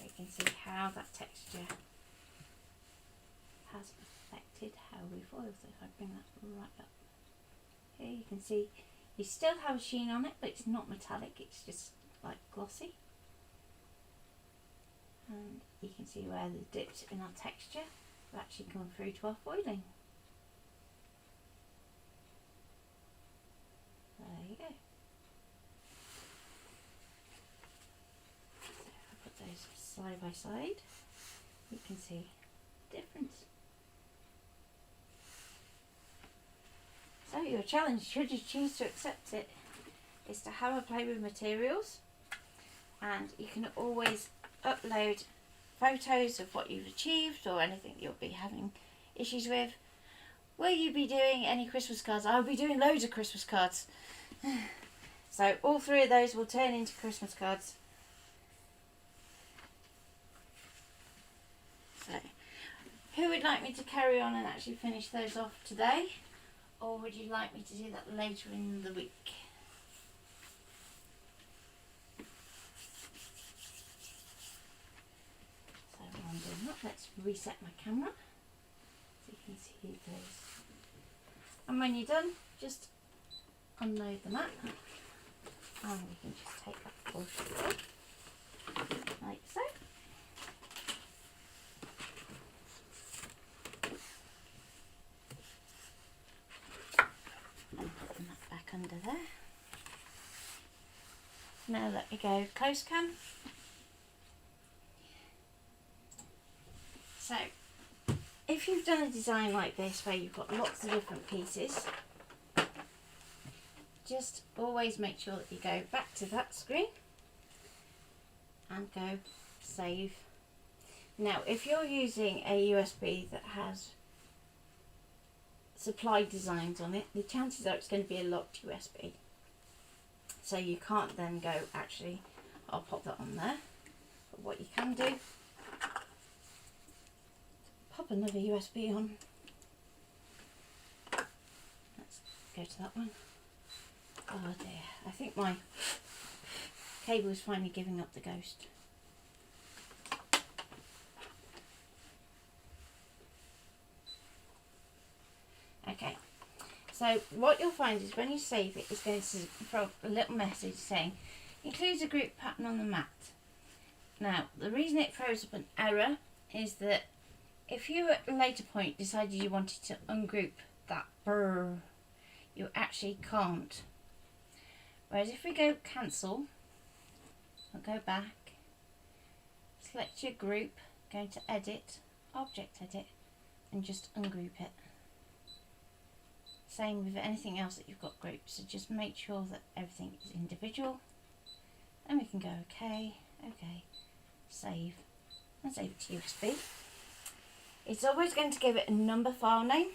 You can see how that texture has affected how we foil. So if I bring that right up here, you can see you still have a sheen on it, but it's not metallic, it's just like glossy. And you can see where the dips in our texture have actually come through to our foiling. There you go. So if I put those side by side, you can see the difference. So your challenge, should you choose to accept it, is to have a play with materials, and you can always upload photos of what you've achieved or anything you'll be having issues with. Will you be doing any Christmas cards? I'll be doing loads of Christmas cards. So all three of those will turn into Christmas cards. So who would like me to carry on and actually finish those off today? Or would you like me to do that later in the week? So while I'm doing that, let's reset my camera so you can see those. And when you're done, just unload the mat, and we can just take that portion off, like so. Under there. Now let me go close cam. So if you've done a design like this where you've got lots of different pieces, just always make sure that you go back to that screen and go save. Now if you're using a USB that has supply designs on it, the chances are it's going to be a locked USB, so you can't then go, actually I'll pop that on there. But what you can do, pop another USB on. Let's go to that one. Oh dear, I think my cable is finally giving up the ghost. Okay, so what you'll find is when you save it, it's going to throw a little message saying includes a group pattern on the mat. Now the reason it throws up an error is that if you at a later point decided you wanted to ungroup that brrr, you actually can't. Whereas if we go cancel, we'll go back, select your group, go to edit, object edit, and just ungroup it. Same with anything else that you've got grouped, so just make sure that everything is individual. Then we can go OK, OK, save, and save it to USB. It's always going to give it a number file name.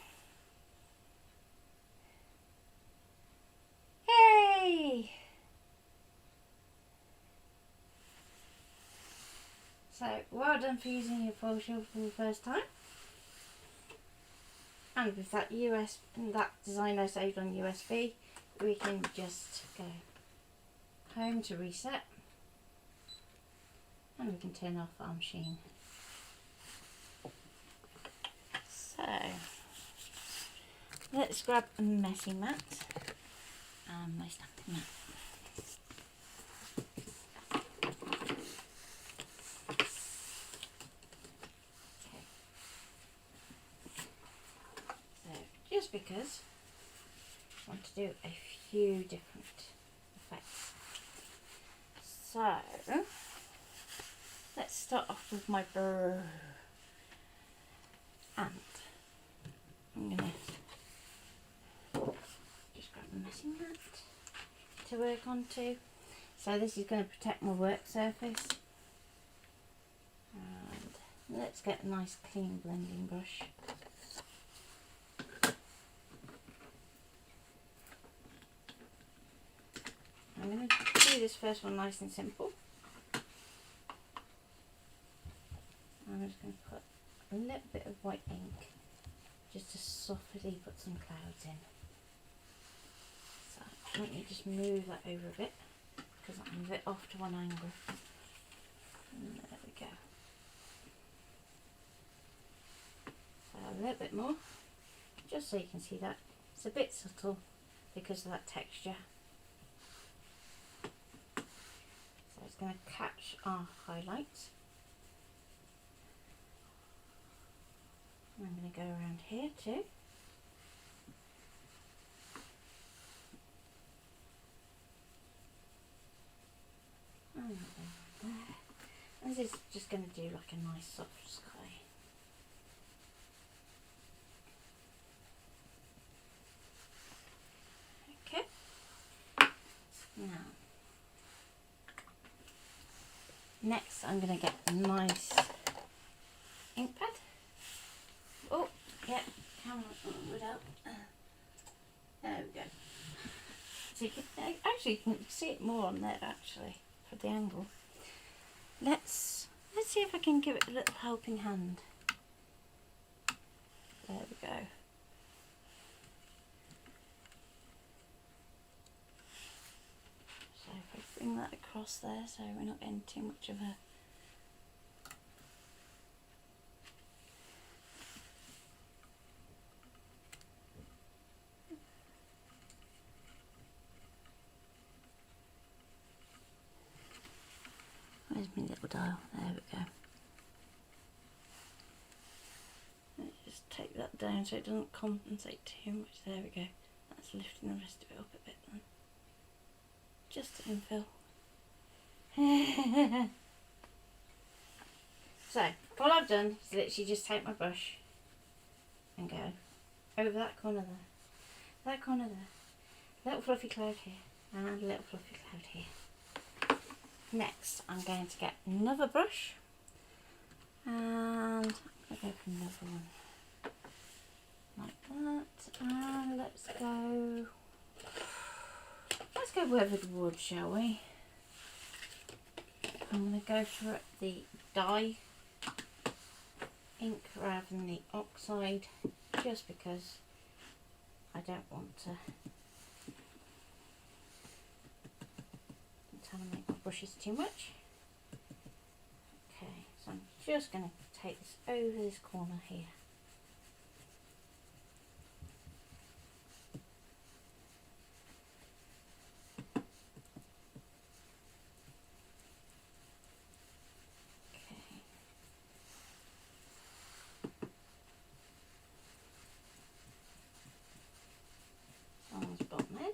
Yay! So well done for using your foil shield for the first time. And with that that design I saved on USB, we can just go home to reset, and we can turn off our machine. So let's grab a messy mat and my stamping mat. Okay. So just because I want to do a few different effects. So let's start off with my burr, and I'm going to just grab a messy mat to work onto. So this is going to protect my work surface. And let's get a nice clean blending brush. I'm going to do this first one nice and simple. I'm just going to put a little bit of white ink just to softly put some clouds in. So let me just move that over a bit because I'm a bit off to one angle. And there we go. So a little bit more, just so you can see that. It's a bit subtle because of that texture. So it's going to catch our highlights. I'm going to go around here too. And there. And this is just going to do like a nice soft sky. Okay. Now, next I'm going to get a nice ink pad. Oh, yeah, camera without. There we go. So you can, actually, you can see it more on there actually for the angle. Let's see if I can give it a little helping hand. There we go. So if I bring that across there, so we're not getting too much of a. Where's my little dial? There we go. Let's just take that down so it doesn't compensate too much. There we go. That's lifting the rest of it up a bit then. Just to infill. So, all I've done is literally just take my brush and go over that corner there, that corner there, little fluffy cloud here, and a little fluffy cloud here. Next, I'm going to get another brush, and I'm going to go for another one like that, and let's go weathered wood, shall we? I'm going to go for the dye ink rather than the oxide, just because I don't want to make my brushes too much. Okay, so I'm just going to take this over this corner here. Okay. On the bottom edge.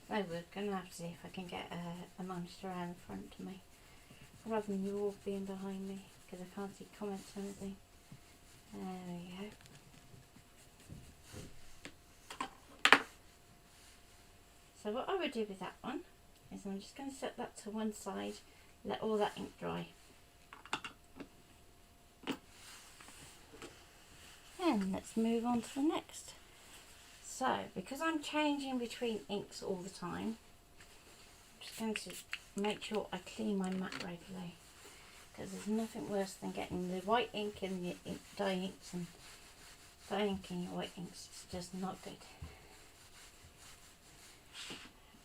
So we're going to have to see if I can get a monitor around the front of me, rather than you all being behind me, because I can't see comments or anything. There we go. So what I would do with that one is I'm just going to set that to one side, let all that ink dry. And let's move on to the next. So, because I'm changing between inks all the time, I'm just going to make sure I clean my mat regularly, because there's nothing worse than getting the white ink in the dye inks and dye ink in your white inks. It's just not good.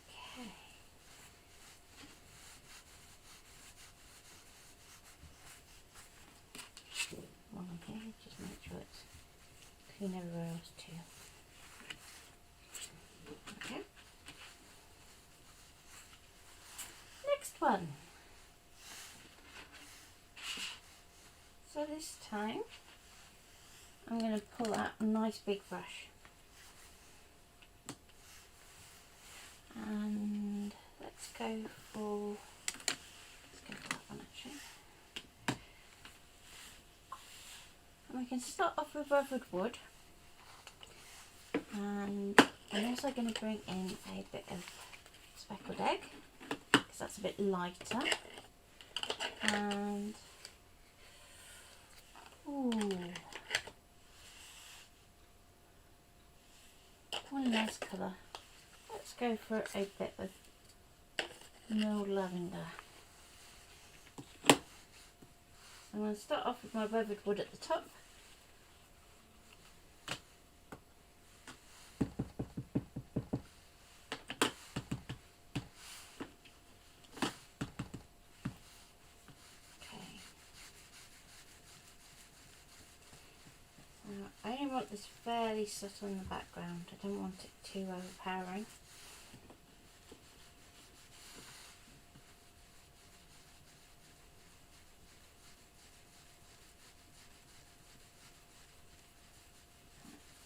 Okay. One on here, just make sure it's clean everywhere else too. Okay. Next one. So this time I'm going to pull out a nice big brush, and let's go for that one actually. And we can start off with weathered wood, and I'm also going to bring in a bit of speckled egg because that's a bit lighter, and what a nice colour. Let's go for a bit of milled lavender. I'm going to start off with my weathered wood at the top. I only want this fairly subtle in the background. I don't want it too overpowering.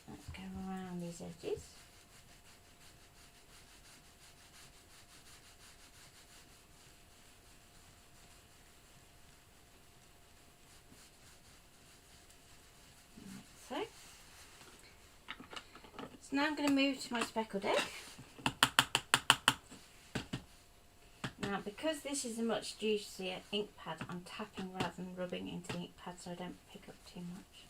Let's go around these edges. Like so. So now I'm going to move to my speckled egg. Now, because this is a much juicier ink pad, I'm tapping rather than rubbing into the ink pad so I don't pick up too much.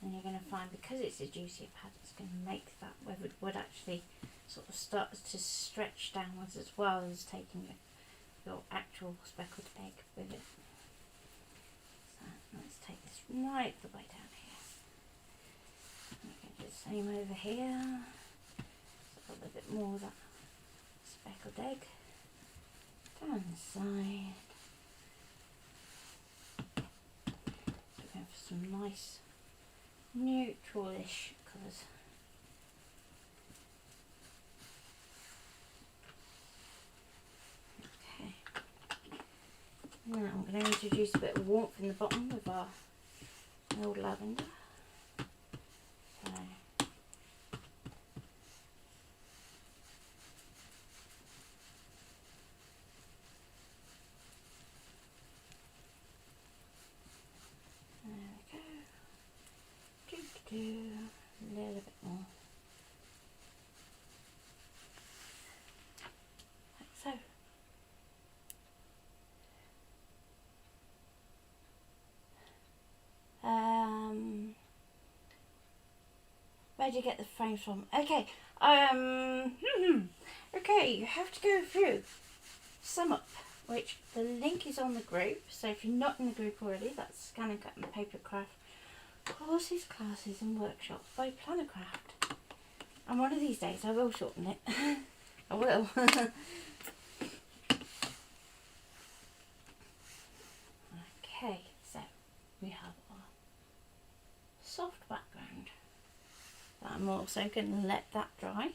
And you're going to find, because it's a juicier pad, it's going to make that weathered wood actually sort of start to stretch downwards as well as taking your actual speckled egg with it. So let's take this right the way down here. We can do the same over here. So a little bit more of that speckled egg down the side. Going for some nice neutral-ish colours. Okay. Now I'm going to introduce a bit of warmth in the bottom with our old lavender. So there we go. Do a little bit more. Like so. Where do you get the frames from? Okay, okay, you have to go through Sum Up, which the link is on the group. So if you're not in the group already, that's Scan and Cut and Paper Craft Courses, Classes and Workshops by Planner Craft. And one of these days I will shorten it. I will. Okay, so we have our soft background. I'm also going to let that dry.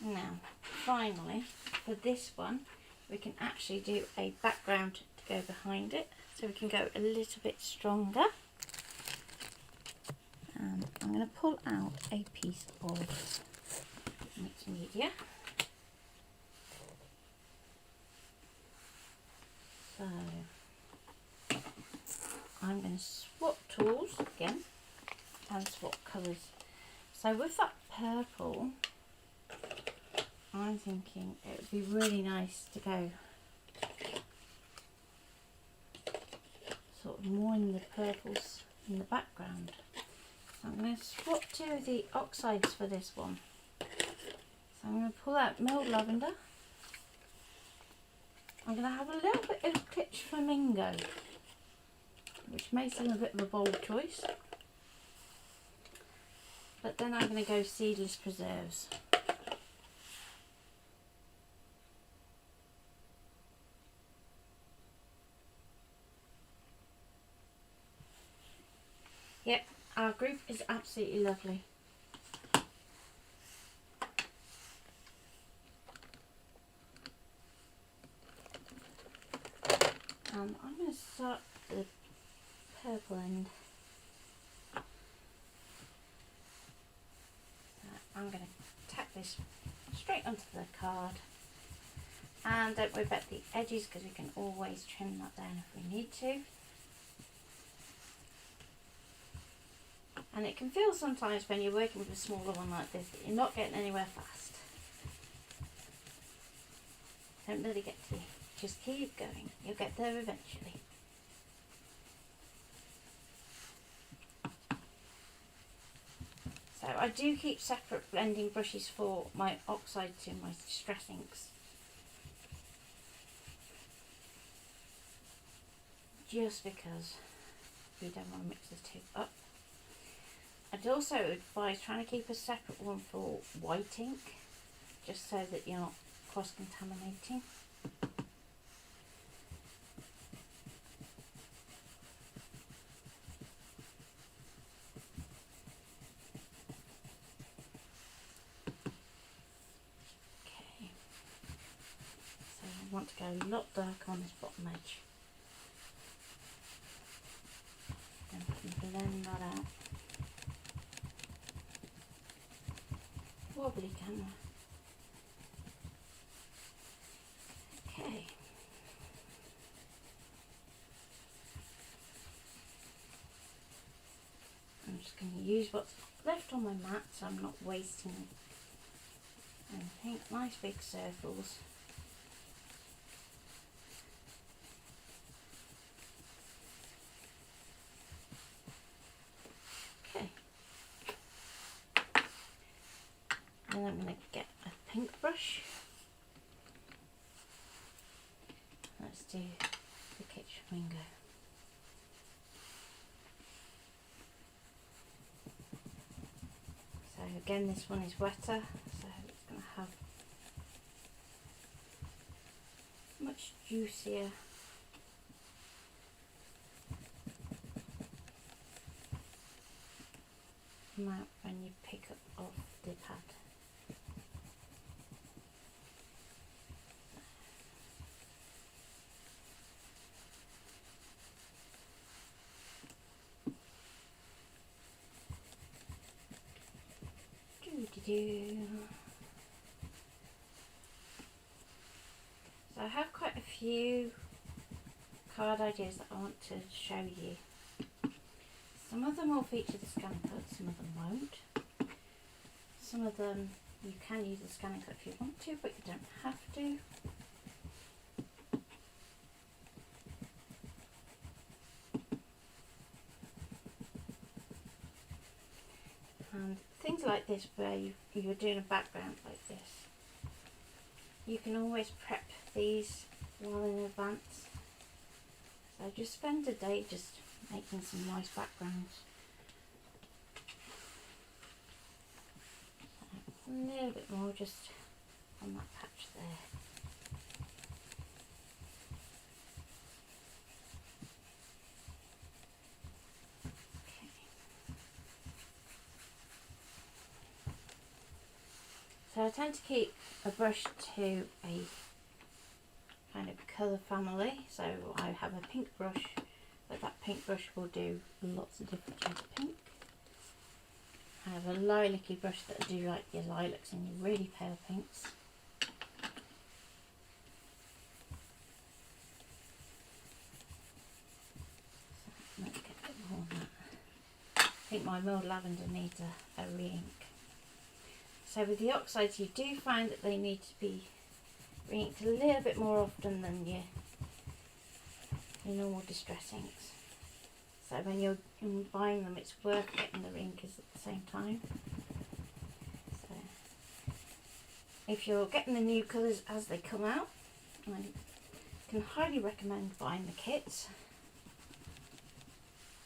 Now, finally, for this one, we can actually do a background to go behind it. So we can go a little bit stronger. And I'm going to pull out a piece of mixed media. So, I'm going to swap tools again. And swap colours. So with that purple, I'm thinking it would be really nice to go sort of more in the purples in the background. So I'm going to swap two of the oxides for this one. So I'm going to pull out milled lavender. I'm going to have a little bit of pitch flamingo, which may seem a bit of a bold choice. But then I'm going to go seedless preserves. Yep, our group is absolutely lovely. I'm going to start the purple end. I'm going to tack this straight onto the card, and don't worry about the edges because we can always trim that down if we need to. And it can feel sometimes when you're working with a smaller one like this that you're not getting anywhere fast. Don't really get to, just keep going, you'll get there eventually. So I do keep separate blending brushes for my oxides and my distress inks. Just because we don't want to mix the two up. I'd also advise trying to keep a separate one for white ink, just so that you're not cross-contaminating. Okay, so I want to go a lot darker on this bottom edge. Then we can blend that out. Wobbly camera. Okay. I'm just going to use what's left on my mat so I'm not wasting anything. Nice big circles. Okay. And I'm going to get a pink brush. Let's do the kitchen flamingo. So again, this one is wetter, so it's going to have much juicier amount when you pick up off the pad. So I have quite a few card ideas that I want to show you. Some of them will feature the scan and cut, some of them won't. Some of them you can use the scan and cut if you want to, but you don't have to. And things like this where you're doing a background like this, you can always prep these well in advance. So just spend a day just making some nice backgrounds. A little bit more just on that patch there. So I tend to keep a brush to a kind of colour family. So I have a pink brush, but that pink brush will do lots of different shades of pink. I have a lilac-y brush that will do like your lilacs and your really pale pinks. So let's get a bit more on that. I think my milled lavender needs a re-ink. So with the oxides, you do find that they need to be re-inked a little bit more often than your normal distress inks. So when you're buying them, it's worth getting the rinkers at the same time. So if you're getting the new colours as they come out, I can highly recommend buying the kits,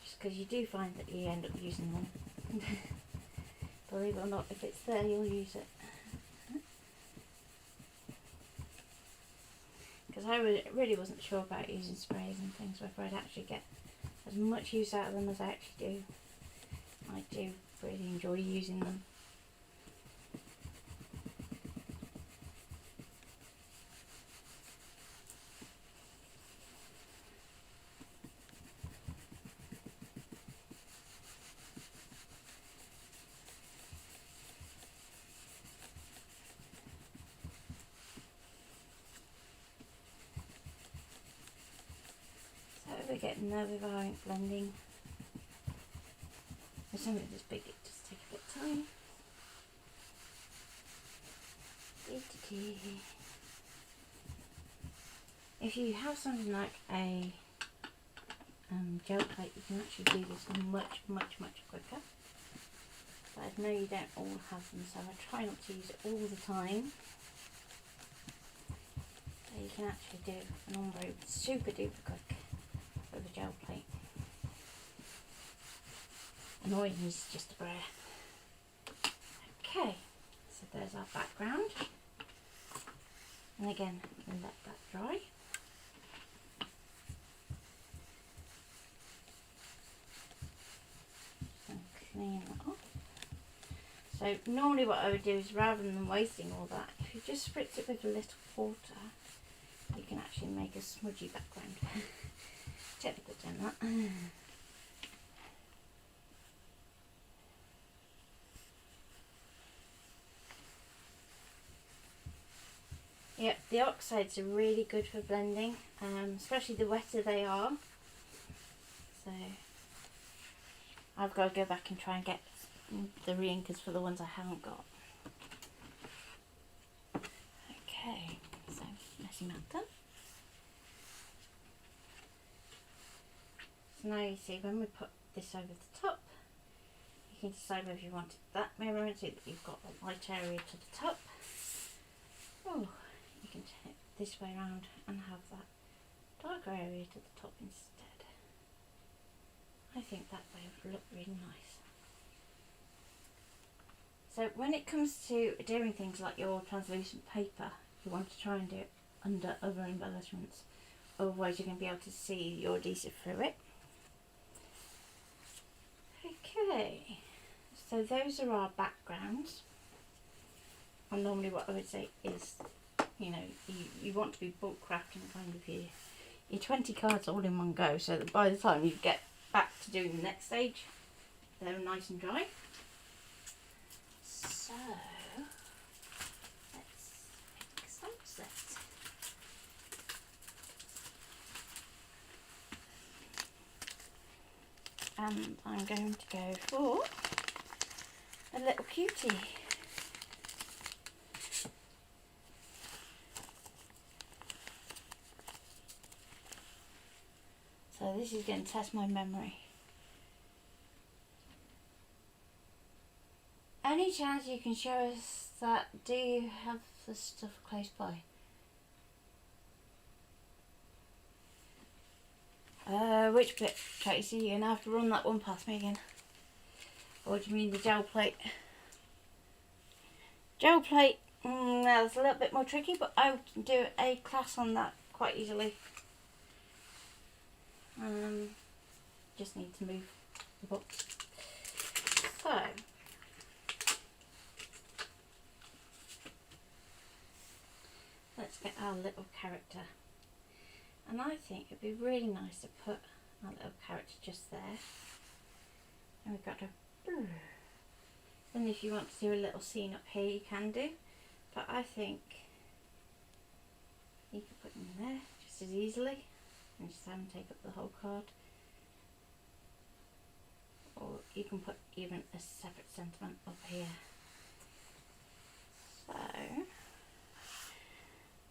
just because you do find that you end up using them. Believe it or not, if it's there, you'll use it. Because I really wasn't sure about using sprays and things, whether I'd actually get as much use out of them as I actually do. I do really enjoy using them. So we're getting there with our ink blending. For something this big, it does take a bit of time. If you have something like a gel plate, you can actually do this much quicker. But I know you don't all have them, so I try not to use it all the time. So you can actually do an ombre super duper quick with a gel plate. And all you need is just a brayer. Okay, so there's our background. And again, let that dry. And clean that off. So normally what I would do is, rather than wasting all that, if you just spritz it with a little water, you can actually make a smudgy background. Technically done that. Yep, the oxides are really good for blending, especially the wetter they are. So I've got to go back and try and get the re-inkers for the ones I haven't got. Okay, so messy mat done. So now you see, when we put this over the top, you can decide whether you want it that mirror so that you've got the light area to the top. Oh, you can turn it this way around and have that darker area to the top instead. I think that way would look really nice. So when it comes to doing things like your translucent paper, you want to try and do it under other embellishments, otherwise you're going to be able to see your adhesive through it. Okay, so those are our backgrounds. And normally what I would say is, you know, you want to be bulk crafting kind of your 20 cards all in one go, so that by the time you get back to doing the next stage, they're nice and dry. So let's make some sets. And I'm going to go for a little cutie. So this is going to test my memory. Any chance you can show us that? Do you have the stuff close by? Which bit, Tracy? You're going to have to run that one past me again. Or do you mean the gel plate? Gel plate, that's a little bit more tricky, but I can do a class on that quite easily. Just need to move the book. So, let's get our little character. And I think it'd be really nice to put our little character just there. And we've got a... And if you want to do a little scene up here, you can do. But I think you can put them there just as easily. And just have them take up the whole card. Or you can put even a separate sentiment up here. So,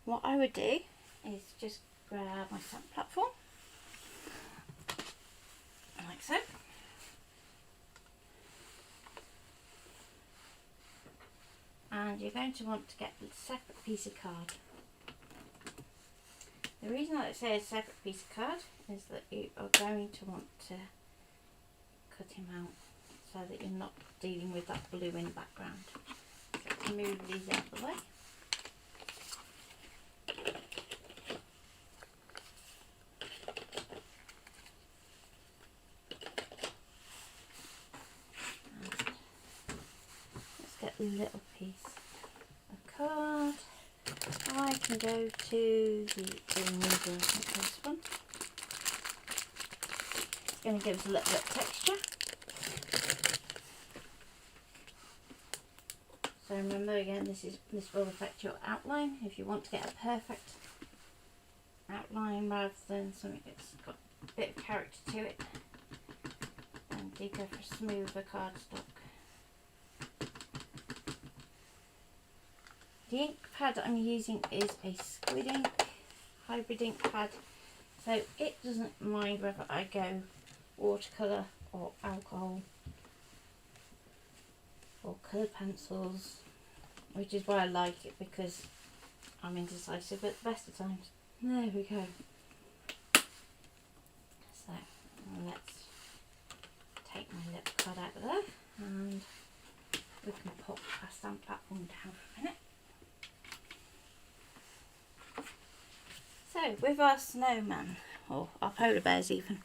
what I would do is just grab my stamp platform, like like so. And you're going to want to get a separate piece of card. The reason that it says separate piece of card is that you are going to want to cut him out so that you're not dealing with that blue in the background. So let's move these out of the way. A little piece of card. I can go to the remover of this one. It's going to give us a little bit of texture. So remember again, this will affect your outline. If you want to get a perfect outline rather than something that's got a bit of character to it, then do go for a smoother cardstock. The ink pad that I'm using is a Squid Ink hybrid ink pad, so it doesn't mind whether I go watercolour or alcohol or colour pencils, which is why I like it, because I'm indecisive at the best of times. There we go. So let's take my little card out of there and we can pop our stamp platform down for a minute. So with our snowman, or our polar bears even,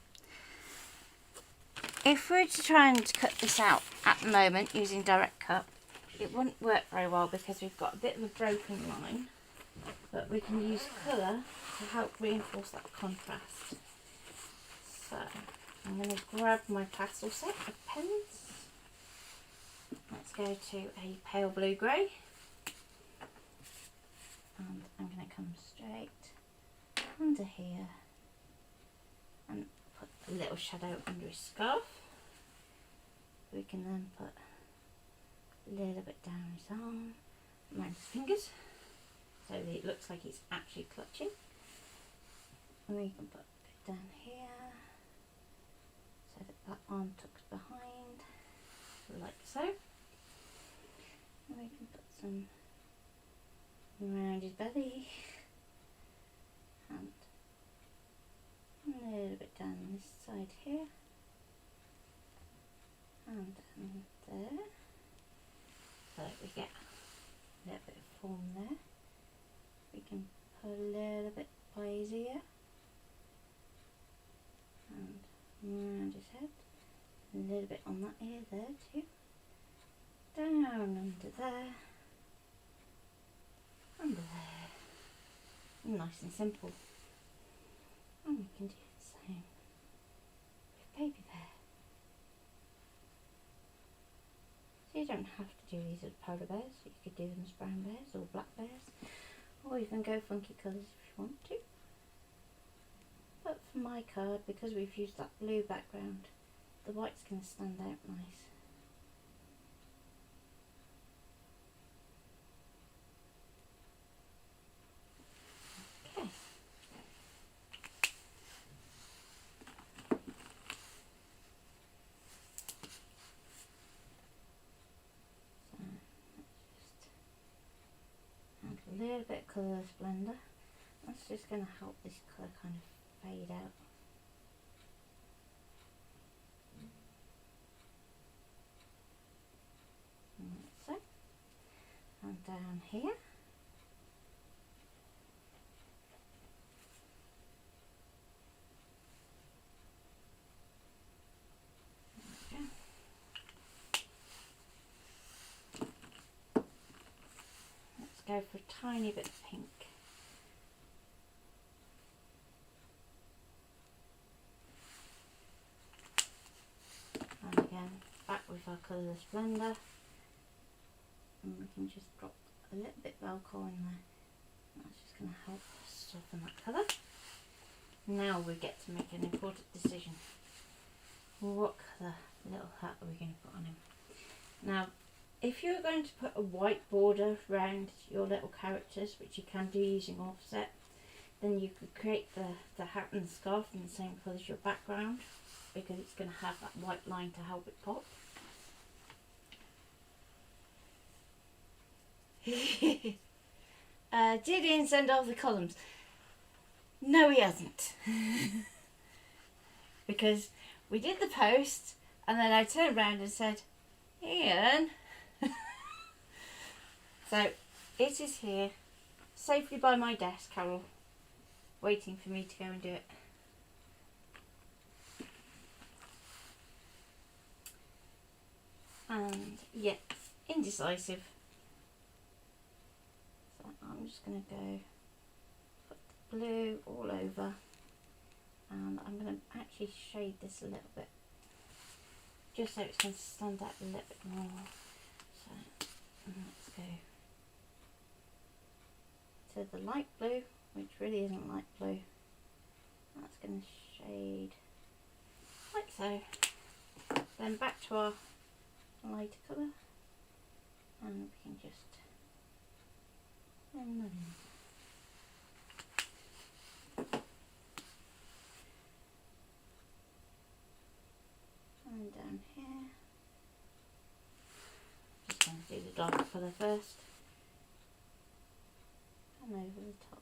if we were to try and cut this out at the moment using direct cut, it wouldn't work very well because we've got a bit of a broken line, but we can use colour to help reinforce that contrast. So I'm going to grab my pastel set of pens. Let's go to a pale blue grey, and I'm going to come straight under here and put a little shadow under his scarf. We can then put a little bit down his arm, around his fingers, so that it looks like he's actually clutching. And we can put a bit down here, so that that arm tucks behind, like so. And we can put some around his belly, and a little bit down this side here, and down there, so that we get a little bit of form there. We can put a little bit by his ear, and around his head, a little bit on that ear there too, down under there, under there. Nice and simple. And we can do the same with Baby Bear. So you don't have to do these as polar bears, you could do them as brown bears or black bears, or even go funky colours if you want to. But for my card, because we've used that blue background, the white's going to stand out nice. A little bit of colour blender. That's just going to help this colour kind of fade out. Like so. And down here. Go for a tiny bit of pink. And again, back with our colourless blender. And we can just drop a little bit of alcohol in there. That's just going to help soften that colour. Now we get to make an important decision. What colour little hat are we going to put on him? Now, if you're going to put a white border around your little characters, which you can do using offset, then you could create the hat and the scarf in the same colour as your background, because it's going to have that white line to help it pop. Did Ian send off the columns? No, he hasn't. Because we did the post and then I turned around and said, Ian. So it is here, safely by my desk, Carol, waiting for me to go and do it. And yeah, indecisive. So I'm just going to go put the blue all over, and I'm going to actually shade this a little bit, just so it's going to stand out a little bit more. So let's go to the light blue, which really isn't light blue. That's going to shade like so. Then back to our lighter colour, and we can just blend them in. And down here, just going to do the darker colour first, and over the top,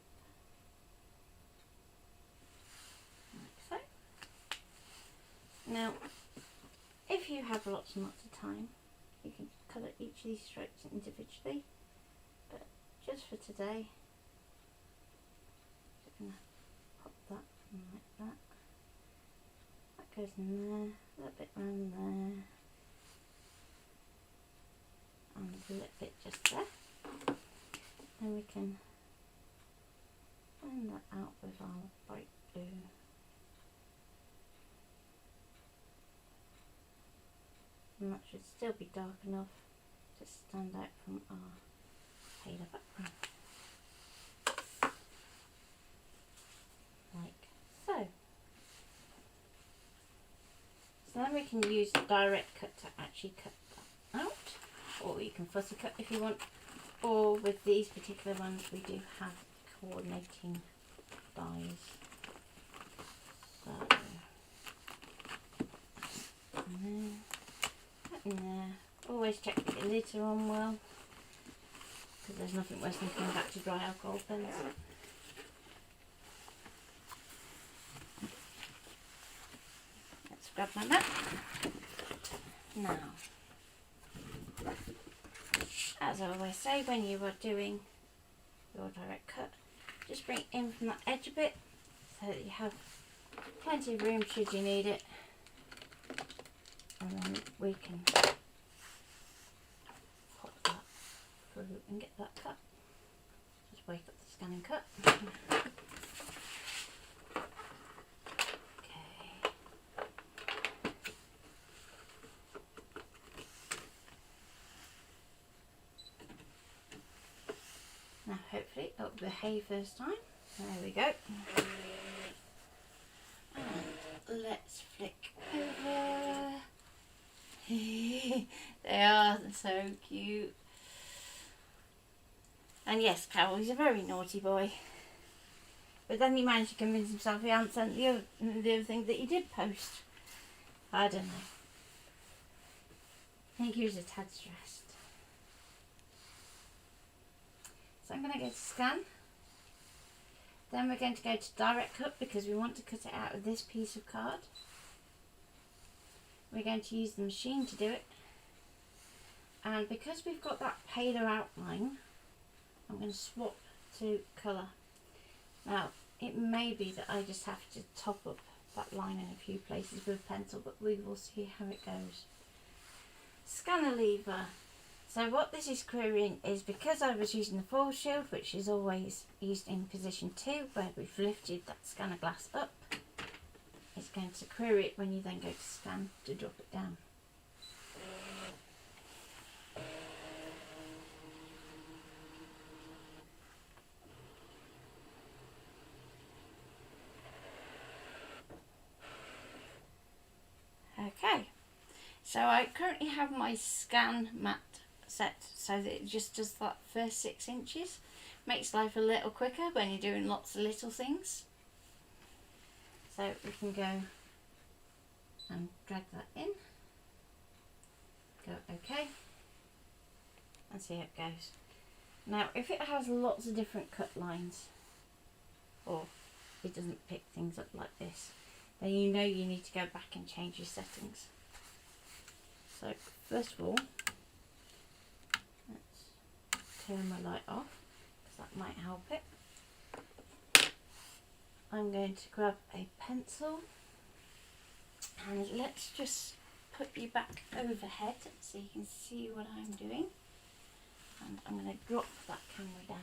like so. Now, if you have lots and lots of time, you can colour each of these strokes individually, but just for today, I'm going to pop that in like that. That goes in there, a little bit round there, and a little bit just there. Then we can blend that out with our bright blue. And that should still be dark enough to stand out from our paler background. Like so. So then we can use the direct cut to actually cut that out, or you can fussy cut if you want, or with these particular ones we do have coordinating dies. So, and then that in there. Always check that your lids are on well, because there's nothing worse than coming back to dry alcohol pens. Let's grab my mat. Now, as I always say, when you are doing your direct cut, just bring it in from that edge a bit so that you have plenty of room should you need it, and then we can pop that through and get that cut. Just wake up the scan and cut. Now hopefully it'll behave first time. There we go. And let's flick over. They are so cute. And yes, Carol, he's a very naughty boy. But then he managed to convince himself he hadn't sent the other thing that he did post. I don't know. I think he was a tad stressed. So I'm going to go to scan. Then we're going to go to direct cut because we want to cut it out of this piece of card. We're going to use the machine to do it. And because we've got that paler outline, I'm going to swap to colour. Now, it may be that I just have to top up that line in a few places with a pencil, but we will see how it goes. Scanner lever. So what this is querying is, because I was using the foil shield, which is always used in position 2, where we've lifted that scanner glass up, it's going to query it when you then go to scan to drop it down. Okay, so I currently have my scan mat set so that it just does that first 6 inches. Makes life a little quicker when you're doing lots of little things. So we can go and drag that in, go OK, and see how it goes. Now if it has lots of different cut lines, or it doesn't pick things up like this, then you know you need to go back and change your settings. So first of all, let's turn my light off because that might help it. I'm going to grab a pencil and let's just put you back overhead so you can see what I'm doing. And I'm going to drop that camera down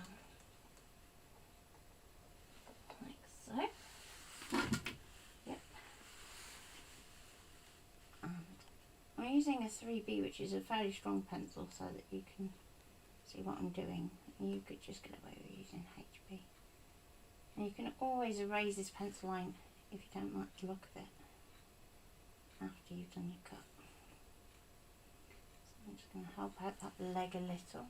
like so. Yep. And I'm using a 3B, which is a fairly strong pencil, so that you can see what I'm doing. You could just get away with using HB. And you can always erase this pencil line if you don't like the look of it after you've done your cut. So I'm just going to help out that leg a little.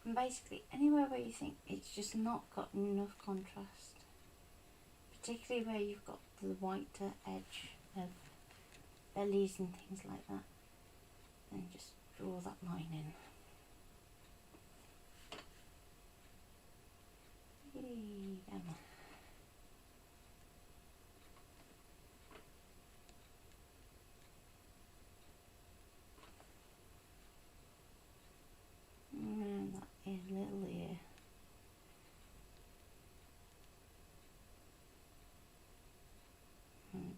And basically anywhere where you think it's just not got enough contrast, particularly where you've got the whiter edge of bellies and things like that, then just draw that line in. And that is little ear. And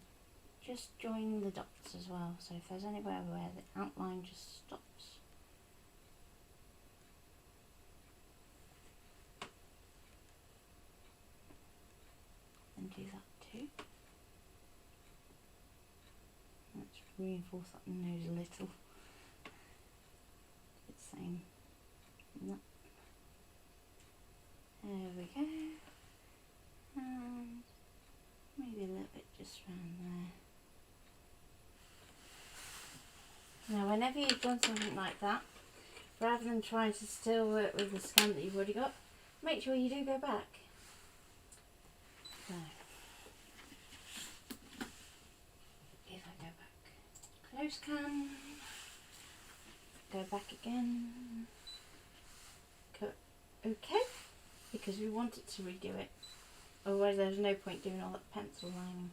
just join the dots as well, so if there's anywhere where the outline just stops, and do that too. Let's reinforce that nose a little. It's the same. No. There we go. And maybe a little bit just around there. Now whenever you've done something like that, rather than trying to still work with the scan that you've already got, make sure you do go back. So, if I go back, close cam, go back again, cut OK, because we want it to redo it, otherwise there's no point doing all that pencil lining.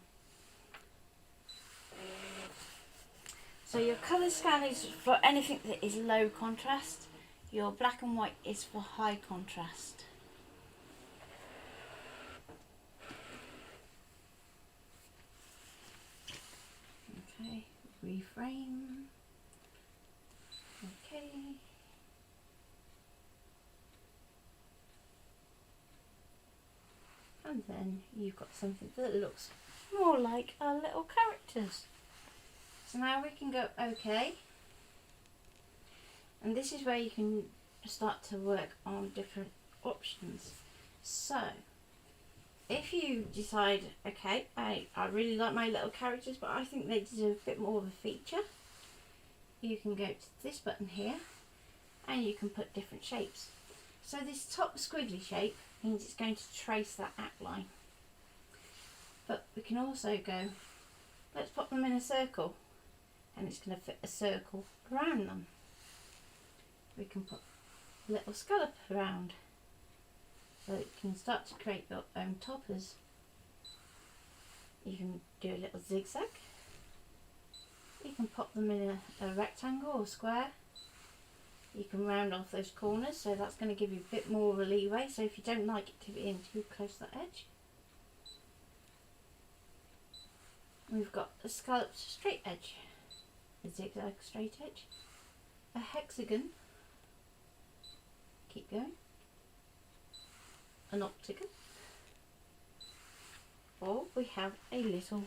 So your colour scan is for anything that is low contrast, your black and white is for high contrast. Okay, reframe. Okay. And then you've got something that looks more like our little characters. So now we can go OK. And this is where you can start to work on different options. So if you decide, okay, I really like my little characters, but I think they deserve a bit more of a feature, you can go to this button here and you can put different shapes. So this top squiggly shape means it's going to trace that outline. But we can also go, let's pop them in a circle, and it's going to fit a circle around them. We can put a little scallop around, so you can start to create your own toppers. You can do a little zigzag. You can pop them in a rectangle or square. You can round off those corners, so that's going to give you a bit more of a leeway, so if you don't like it to be in too close to that edge. We've got a scalloped straight edge, a zigzag straight edge, a hexagon, keep going, an octagon, or we have a little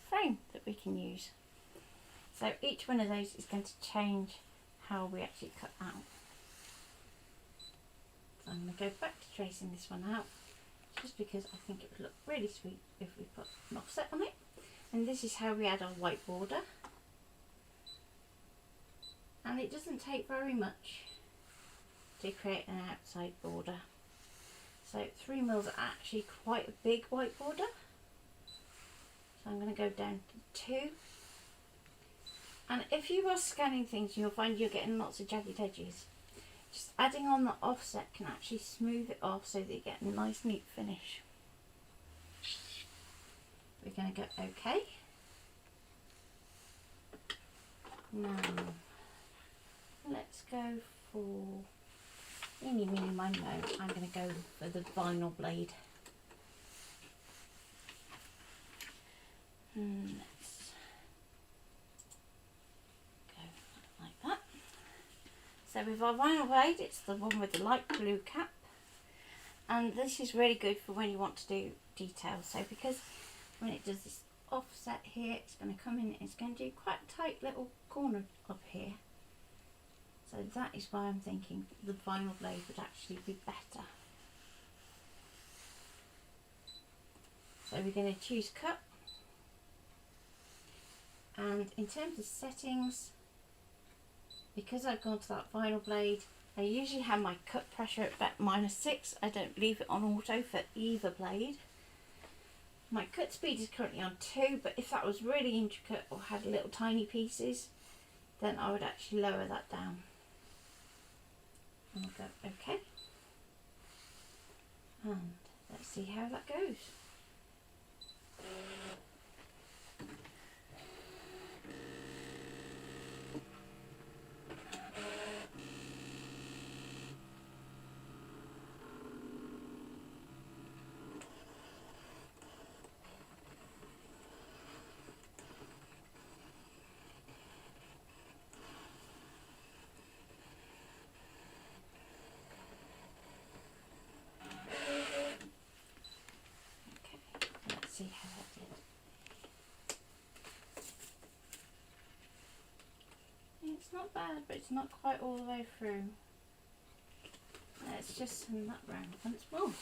frame that we can use. So each one of those is going to change how we actually cut out. So I'm going to go back to tracing this one out, just because I think it would look really sweet if we put an offset on it. And this is how we add our white border. And it doesn't take very much to create an outside border. So 3 mils are actually quite a big white border. So I'm going to go down to 2. And if you are scanning things, you'll find you're getting lots of jagged edges. Just adding on the offset can actually smooth it off so that you get a nice neat finish. We're going to go OK. Now, let's go for, eeny, meeny, miny, mo. I'm going to go for the vinyl blade. Let's go like that. So with our vinyl blade, it's the one with the light blue cap. And this is really good for when you want to do details. So because when it does this offset here, it's going to come in, it's going to do quite a tight little corner up here. So that is why I'm thinking the vinyl blade would actually be better. So we're going to choose cut. And in terms of settings, because I've gone to that vinyl blade, I usually have my cut pressure at about -6. I don't leave it on auto for either blade. My cut speed is currently on 2, but if that was really intricate or had little tiny pieces, then I would actually lower that down. And I'll go OK. And let's see how that goes. See how that did. It's not bad, but it's not quite all the way through. Let's just send that round once more.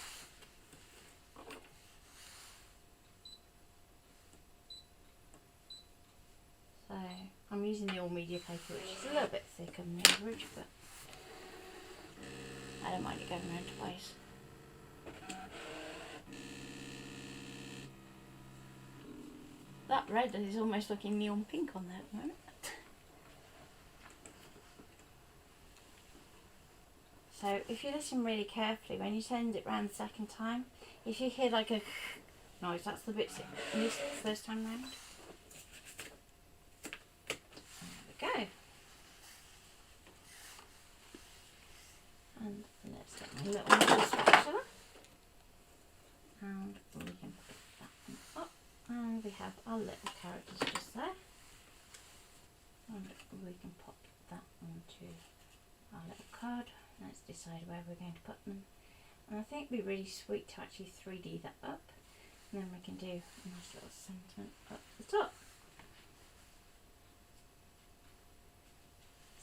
So I'm using the all media paper, which is a little bit thicker than the average, but I don't mind it going around twice. That red is almost looking neon pink on there at the moment. So if you listen really carefully, when you send it round the second time, if you hear like a noise, that's the bits it missed the first time round. There we go. And let's get my little metal spatula. And we can put that one up. And we have our little characters just there. And we can pop that onto our little card. Let's decide where we're going to put them. And I think it'd be really sweet to actually 3D that up. And then we can do a nice little sentiment up the top.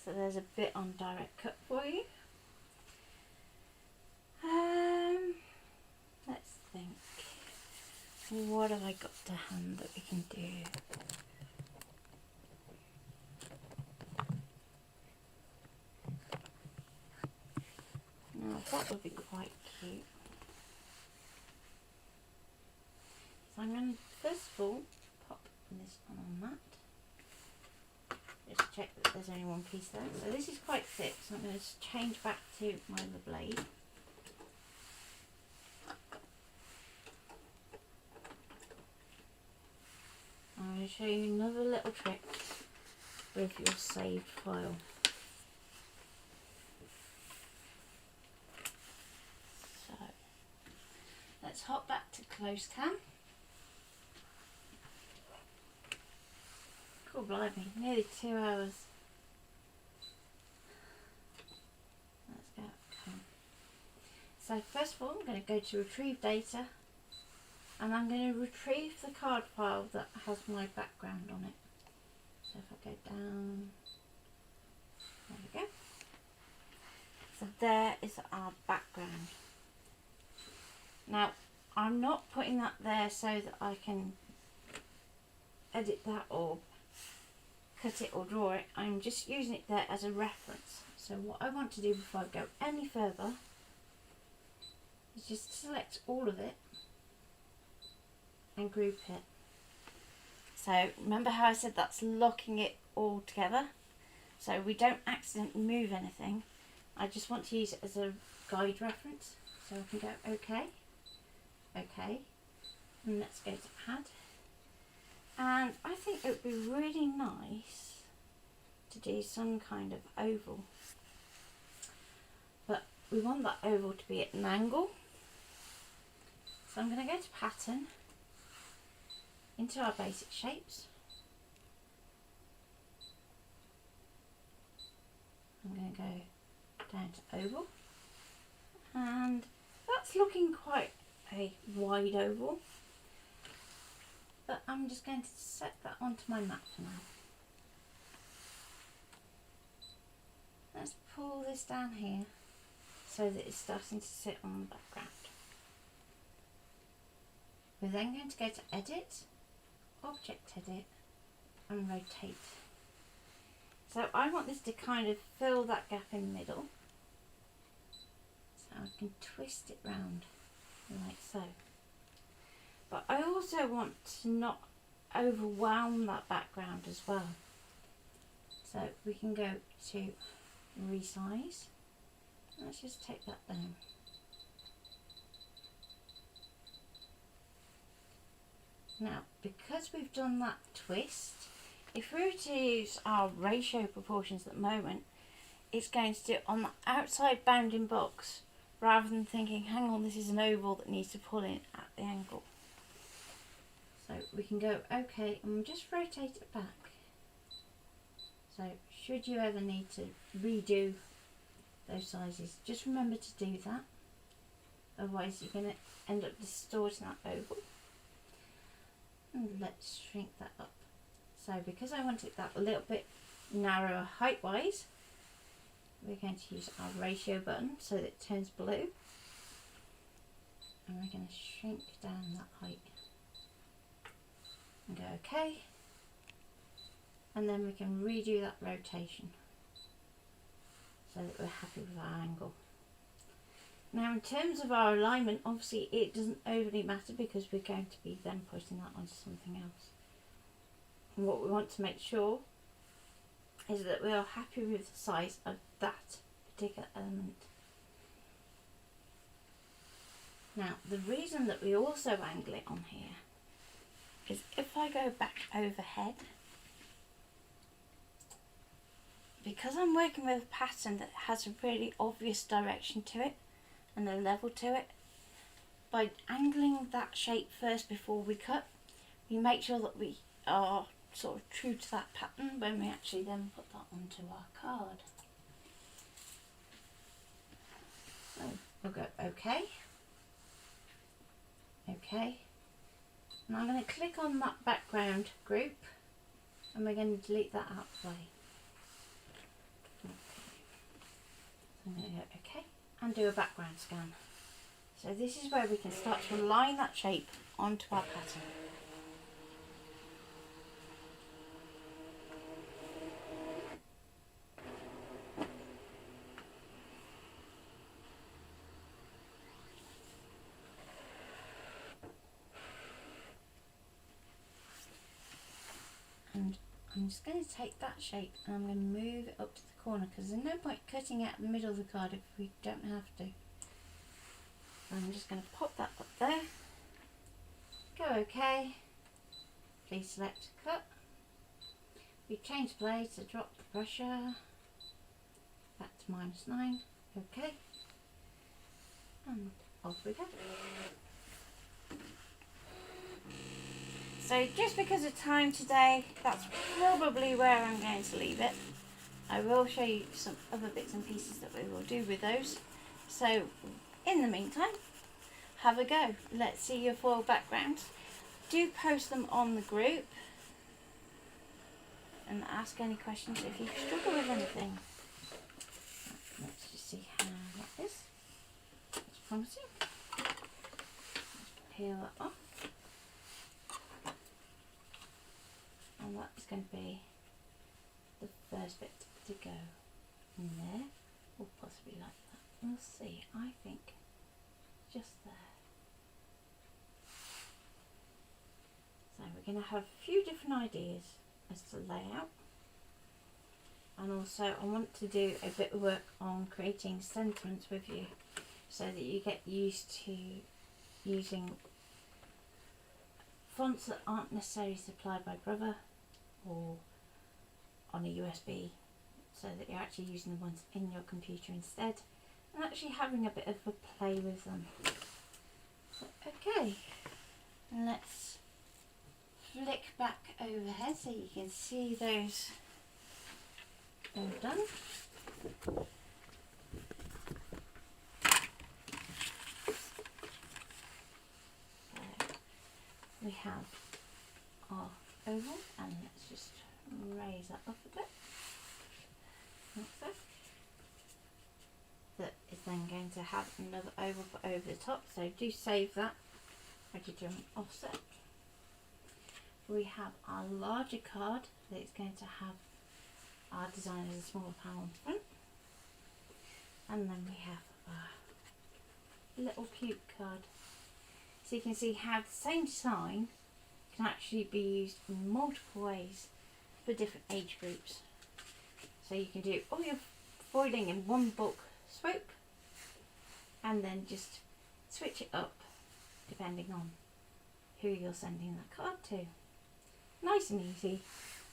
So there's a bit on direct cut for you. Let's think. What have I got to hand that we can do? Now that would be quite cute. So I'm going to first of all pop this on that. Just check that there's only one piece there. So this is quite thick, so I'm going to change back to my other blade. I'm going to show you another little trick with your saved file. So let's hop back to close cam. Cool, blimey, nearly 2 hours. Let's go. So first of all, I'm going to go to retrieve data. And I'm going to retrieve the card file that has my background on it. So if I go down, there we go. So there is our background. Now, I'm not putting that there so that I can edit that or cut it or draw it. I'm just using it there as a reference. So what I want to do before I go any further is just select all of it and group it. So remember how I said that's locking it all together, so we don't accidentally move anything. I just want to use it as a guide reference. So I can go OK, OK, and let's go to add. And I think it would be really nice to do some kind of oval, but we want that oval to be at an angle. So I'm going to go to pattern, into our basic shapes. I'm going to go down to oval, and that's looking quite a wide oval, but I'm just going to set that onto my map for now. Let's pull this down here so that it's starting to sit on the background. We're then going to go to edit, object edit, and rotate. So I want this to kind of fill that gap in the middle, so I can twist it round like so. But I also want to not overwhelm that background as well. So we can go to resize. Let's just take that down. Now, because we've done that twist, if we were to use our ratio proportions at the moment, it's going to do it on the outside bounding box, rather than thinking, hang on, this is an oval that needs to pull in at the angle. So we can go OK and just rotate it back. So should you ever need to redo those sizes, just remember to do that. Otherwise you're going to end up distorting that oval. And let's shrink that up. So because I want it that a little bit narrower height wise, we're going to use our ratio button so that it turns blue, and we're going to shrink down that height and go OK, and then we can redo that rotation so that we're happy with our angle. Now in terms of our alignment, obviously it doesn't overly matter because we're going to be then putting that onto something else. And what we want to make sure is that we are happy with the size of that particular element. Now the reason that we also angle it on here is if I go back overhead, because I'm working with a pattern that has a really obvious direction to it and a level to it, by angling that shape first before we cut, we make sure that we are sort of true to that pattern when we actually then put that onto our card. So we'll go OK, OK, and I'm going to click on that background group and we're going to delete that out of the way. Okay. So I'm going to go OK and do a background scan. So this is where we can start to align that shape onto our pattern. And I'm just going to take that shape and I'm going to move it up to the corner, because there's no point cutting out the middle of the card if we don't have to. I'm just going to pop that up there, go OK, please select cut. We've changed blade, so drop the pressure back to -9, OK, and off we go. So just because of time today, that's probably where I'm going to leave it. I will show you some other bits and pieces that we will do with those. So in the meantime, have a go. Let's see your foil backgrounds. Do post them on the group and ask any questions if you struggle with anything. Let's just see how that is. It's promising. Let's peel that off. And that is going to be first bit to go in there, or possibly like that. We'll see. I think just there. So we're going to have a few different ideas as to layout, and also I want to do a bit of work on creating sentiments with you so that you get used to using fonts that aren't necessarily supplied by Brother or on a USB, so that you're actually using the ones in your computer instead and actually having a bit of a play with them. So, okay, let's flick back overhead so you can see those all done. We have our oval, and let's just raise that up a bit, like so. That is then going to have another oval put over the top, so do save that as you do an offset. We have our larger card that is going to have our design as a smaller panel on front, and then we have our little cute card. So you can see how the same design can actually be used in multiple ways for different age groups. So you can do all your foiling in one bulk swoop and then just switch it up depending on who you're sending that card to. Nice and easy.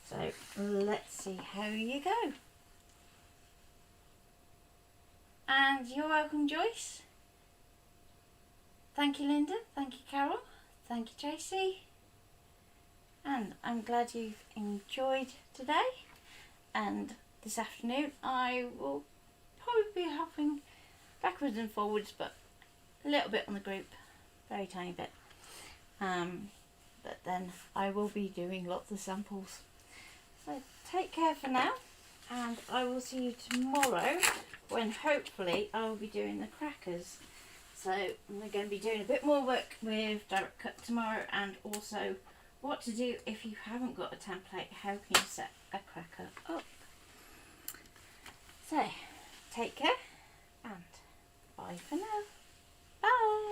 So let's see how you go. And you're welcome, Joyce. Thank you, Linda. Thank you, Carol. Thank you, Tracy. And I'm glad you've enjoyed today. And this afternoon I will probably be hopping backwards and forwards, but a little bit on the group, very tiny bit. But then I will be doing lots of samples. So take care for now, and I will see you tomorrow when hopefully I will be doing the crackers. So we're going to be doing a bit more work with direct cut tomorrow, and also what to do if you haven't got a template, how can you set a cracker up. So take care and bye for now. Bye.